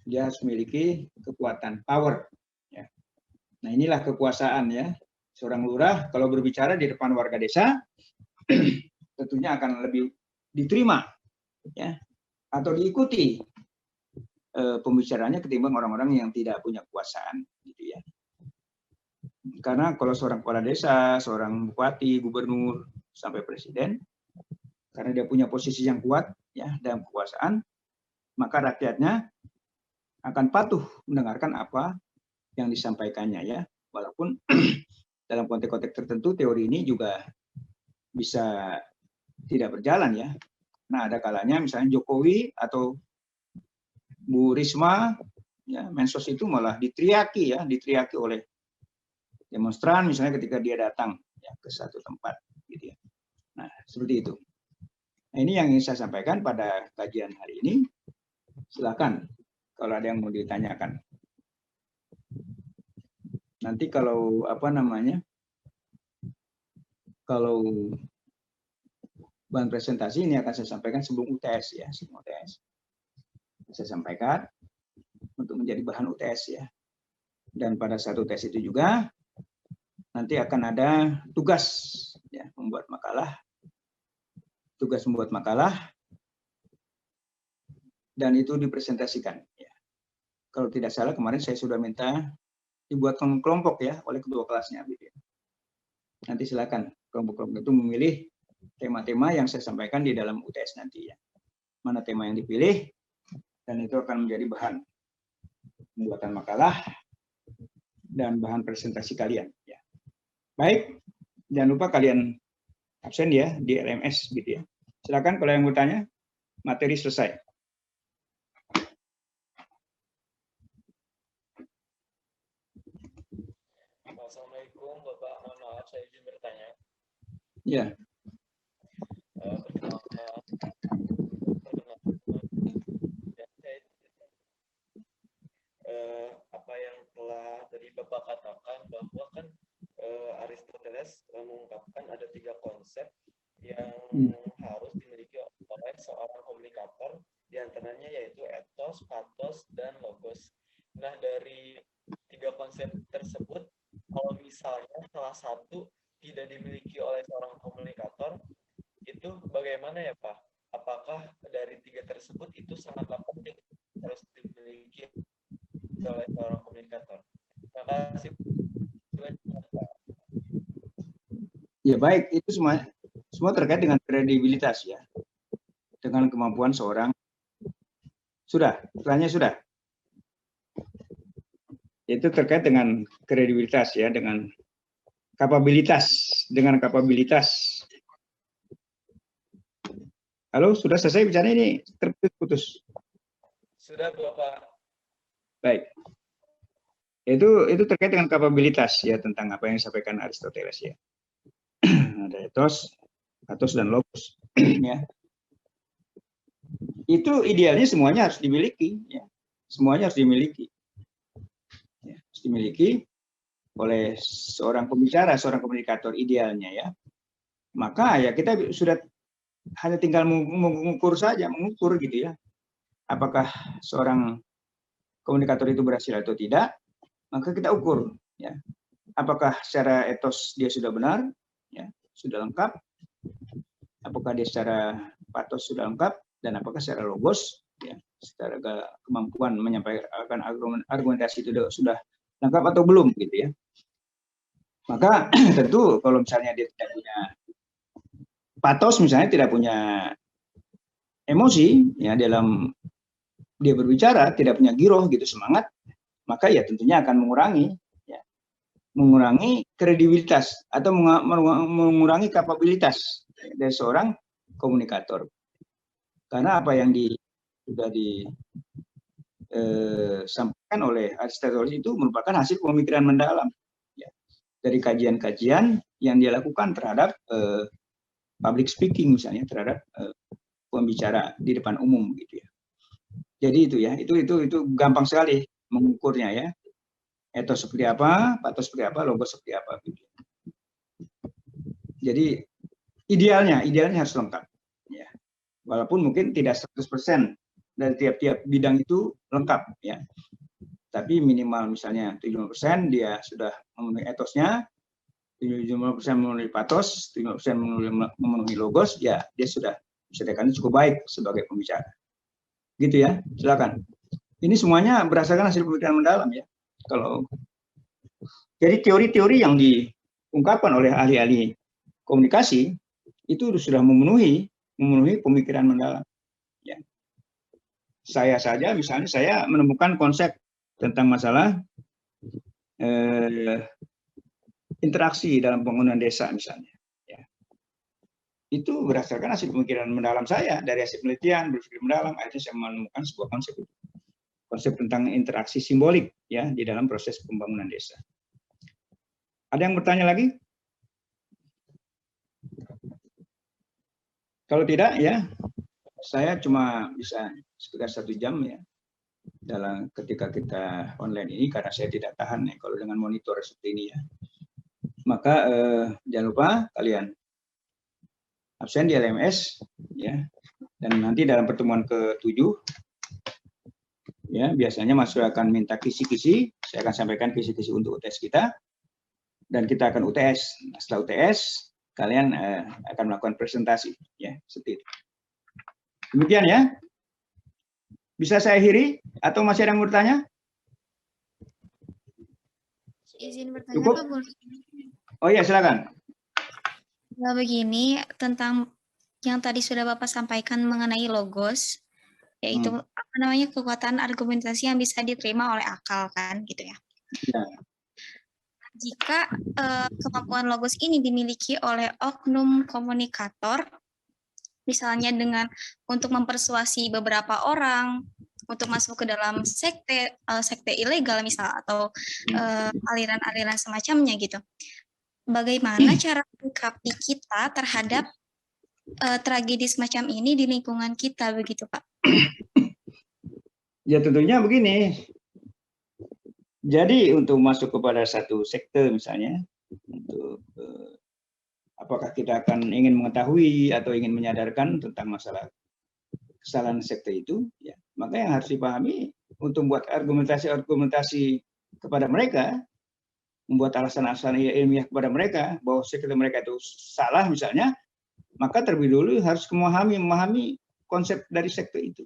S1: dia harus memiliki kekuatan power. Ya. Nah inilah kekuasaan ya. Seorang lurah kalau berbicara di depan warga desa tentunya akan lebih diterima ya atau diikuti pembicaraannya ketimbang orang-orang yang tidak punya kekuasaan gitu ya. Karena kalau seorang kepala desa, seorang bupati, gubernur sampai presiden, karena dia punya posisi yang kuat ya dalam kekuasaan, maka rakyatnya akan patuh mendengarkan apa yang disampaikannya ya. Walaupun dalam konteks-konteks tertentu teori ini juga bisa tidak berjalan ya. Nah, ada kalanya misalnya Jokowi atau Bu Risma ya, Mensos itu malah diteriaki oleh demonstran misalnya ketika dia datang ya, ke satu tempat gitu ya. Nah, seperti itu. Nah, ini yang ingin saya sampaikan pada kajian hari ini. Silakan kalau ada yang mau ditanyakan. Nanti kalau kalau bahan presentasi ini akan saya sampaikan sebelum UTS ya, sebelum UTS. Saya sampaikan untuk menjadi bahan UTS ya. Dan pada saat UTS itu juga nanti akan ada tugas ya, membuat makalah. Tugas membuat makalah dan itu dipresentasikan ya. Kalau tidak salah kemarin saya sudah minta dibuat kelompok ya oleh kedua kelasnya gitu. Nanti silakan kelompok-kelompok itu memilih tema-tema yang saya sampaikan di dalam UTS nanti ya. Mana tema yang dipilih dan itu akan menjadi bahan pembuatan makalah dan bahan presentasi kalian ya. Baik, jangan lupa kalian absen ya di LMS gitu ya. Silakan kalau yang mau tanya, materi selesai.
S3: Assalamualaikum Bapak, mohon maaf saya izin bertanya.
S1: Ya.
S3: Apa yang telah tadi Bapak katakan bahwa kan Aristoteles mengungkapkan ada 3 konsep yang harus dimiliki oleh seorang komunikator, diantaranya yaitu ethos, pathos, dan logos. Nah dari 3 konsep tersebut, kalau misalnya salah satu tidak dimiliki oleh seorang komunikator, itu bagaimana ya Pak? Apakah dari 3 tersebut itu sangatlah penting harus dimiliki oleh seorang komunikator? Terima kasih.
S1: Ya baik, itu semua terkait dengan kredibilitas ya, dengan kemampuan seorang. Sudah, pertanyaannya sudah. Itu terkait dengan kredibilitas ya, dengan kapabilitas, Halo, sudah selesai bicara ini terputus.
S3: Sudah Bapak.
S1: Baik. Itu terkait dengan kapabilitas ya, tentang apa yang disampaikan Aristoteles ya. Ada ethos, pathos dan logos ya. Itu idealnya semuanya harus dimiliki ya. Semuanya harus dimiliki. Ya, harus dimiliki oleh seorang pembicara, seorang komunikator idealnya ya. Maka ya kita sudah hanya tinggal mengukur gitu ya. Apakah seorang komunikator itu berhasil atau tidak, maka kita ukur ya. Apakah secara etos dia sudah benar ya, sudah lengkap, apakah dia secara pathos sudah lengkap, dan apakah secara logos ya, secara kemampuan menyampaikan argumentasi itu sudah lengkap atau belum gitu ya. Maka tentu kalau misalnya dia tidak punya pathos, misalnya tidak punya emosi ya dalam dia berbicara, tidak punya giroh gitu, semangat, maka ya tentunya akan mengurangi kredibilitas atau mengurangi kapabilitas dari seorang komunikator. Karena apa yang sudah disampaikan oleh Aristoteles itu merupakan hasil pemikiran mendalam ya, dari kajian-kajian yang dia lakukan terhadap public speaking misalnya, terhadap pembicara di depan umum gitu ya. Jadi itu ya, itu gampang sekali mengukurnya ya. Etos seperti apa, patos seperti apa, logos seperti apa gitu. Jadi idealnya harus lengkap ya. Walaupun mungkin tidak 100% dari tiap-tiap bidang itu lengkap ya. Tapi minimal misalnya 70% dia sudah memenuhi etosnya, 70% memenuhi patos, 70% memenuhi logos, ya dia sudah bisa dikatakan cukup baik sebagai pembicara. Gitu ya, silakan. Ini semuanya berdasarkan hasil pemikiran mendalam ya. Jadi teori-teori yang diungkapkan oleh ahli-ahli komunikasi itu sudah memenuhi pemikiran mendalam. Ya. Saya saja misalnya saya menemukan konsep tentang masalah interaksi dalam pembangunan desa misalnya. Ya. Itu berdasarkan hasil pemikiran mendalam saya, dari hasil penelitian, berpikir mendalam, akhirnya saya menemukan sebuah konsep tentang interaksi simbolik ya di dalam proses pembangunan desa. Ada yang bertanya lagi? Kalau tidak ya, saya cuma bisa sekitar 1 jam ya dalam ketika kita online ini, karena saya tidak tahan ya kalau dengan monitor seperti ini ya. Maka jangan lupa kalian absen di LMS ya, dan nanti dalam pertemuan ke-7 ya biasanya mahasiswa akan minta kisi-kisi, saya akan sampaikan kisi-kisi untuk UTS kita, dan kita akan UTS. Nah, setelah UTS kalian akan melakukan presentasi ya, seperti itu. Demikian ya. Bisa saya akhiri atau masih ada yang bertanya?
S2: Izin bertanya,
S1: Cukup?
S2: Pak, boleh?
S1: Oh iya, silakan.
S2: Nah, begini, tentang yang tadi sudah Bapak sampaikan mengenai logos, yaitu apa namanya, kekuatan argumentasi yang bisa diterima oleh akal kan, gitu ya.
S1: Ya.
S2: Jika kemampuan logos ini dimiliki oleh oknum komunikator, misalnya dengan untuk mempersuasi beberapa orang untuk masuk ke dalam sekte ilegal misal, atau aliran-aliran semacamnya gitu. Bagaimana cara menyikapi kita terhadap tragedi semacam ini di lingkungan kita, begitu Pak?
S1: Ya tentunya begini. Jadi untuk masuk kepada satu sekte misalnya, untuk apakah kita akan ingin mengetahui atau ingin menyadarkan tentang masalah kesalahan sekte itu, ya, maka yang harus dipahami untuk membuat argumentasi kepada mereka, membuat alasan-alasan ilmiah kepada mereka bahwa sekte mereka itu salah misalnya, maka terlebih dulu harus memahami konsep dari sekte itu.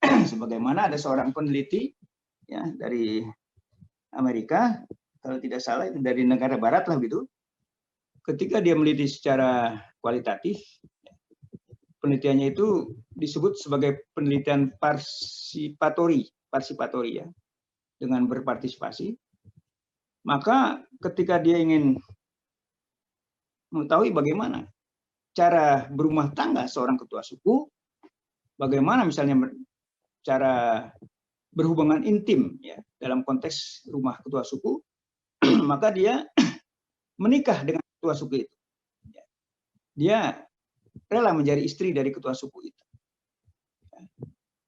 S1: Sebagaimana ada seorang peneliti ya dari Amerika, kalau tidak salah itu dari negara barat lah gitu. Ketika dia meneliti secara kualitatif, penelitiannya itu disebut sebagai penelitian parsipatori ya, dengan berpartisipasi. Maka ketika dia ingin mengetahui bagaimana cara berumah tangga seorang ketua suku, bagaimana misalnya cara berhubungan intim ya dalam konteks rumah ketua suku, maka dia menikah dengan ketua suku itu. Dia rela menjadi istri dari ketua suku itu.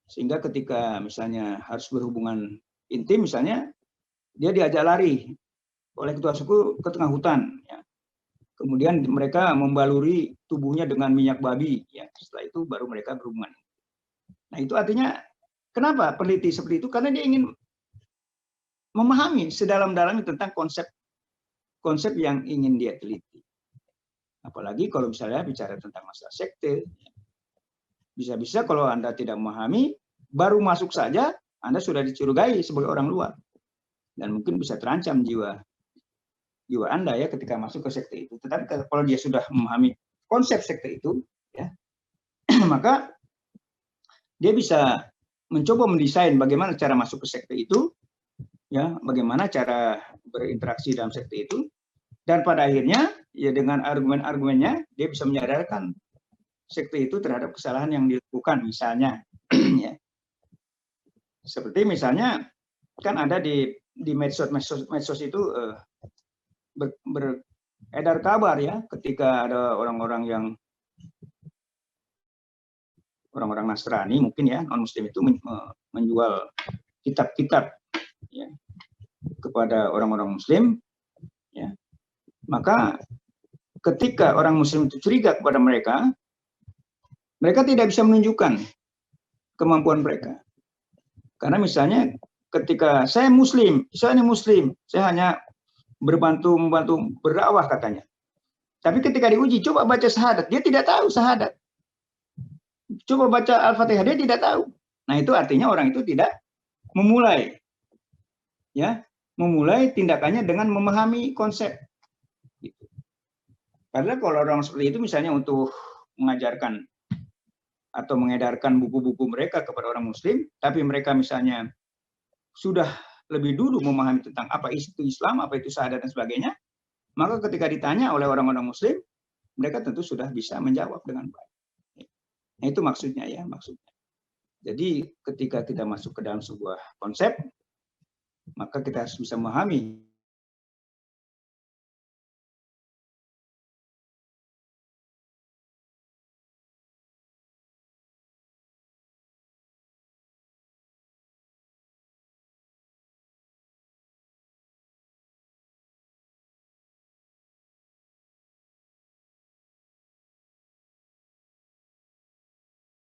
S1: Sehingga ketika misalnya harus berhubungan intim misalnya, dia diajak lari oleh ketua suku ke tengah hutan ya. Kemudian mereka membaluri tubuhnya dengan minyak babi ya. Setelah itu baru mereka berhubungan. Nah, itu artinya kenapa peneliti seperti itu? Karena dia ingin memahami sedalam-dalamnya tentang konsep yang ingin dia teliti. Apalagi kalau misalnya bicara tentang masalah sekte, bisa-bisa kalau Anda tidak memahami, baru masuk saja Anda sudah dicurigai sebagai orang luar, dan mungkin bisa terancam jiwa Anda ya ketika masuk ke sekte itu. Tetapi kalau dia sudah memahami konsep sekte itu, ya, maka dia bisa mencoba mendesain bagaimana cara masuk ke sekte itu, ya, bagaimana cara berinteraksi dalam sekte itu, dan pada akhirnya ya dengan argumen-argumennya dia bisa menyadarkan sekte itu terhadap kesalahan yang dilakukan misalnya. Ya. Seperti misalnya kan ada di medsos itu beredar kabar ya, ketika ada orang-orang Nasrani mungkin ya, non Muslim itu menjual kitab-kitab ya, kepada orang-orang Muslim, ya. Maka ketika orang Muslim itu curiga kepada mereka, mereka tidak bisa menunjukkan kemampuan mereka. Karena misalnya ketika saya Muslim, saya hanya membantu berdakwah katanya. Tapi ketika diuji, coba baca syahadat, dia tidak tahu syahadat. Coba baca Al-Fatihah, dia tidak tahu. Nah, itu artinya orang itu tidak memulai tindakannya dengan memahami konsep. Karena kalau orang seperti itu misalnya untuk mengajarkan atau mengedarkan buku-buku mereka kepada orang Muslim, tapi mereka misalnya sudah lebih dulu memahami tentang apa itu Islam, apa itu syahadat dan sebagainya, maka ketika ditanya oleh orang-orang Muslim, mereka tentu sudah bisa menjawab dengan baik. Nah, itu maksudnya ya, maksudnya. Jadi ketika kita masuk ke dalam sebuah konsep, maka kita harus bisa memahami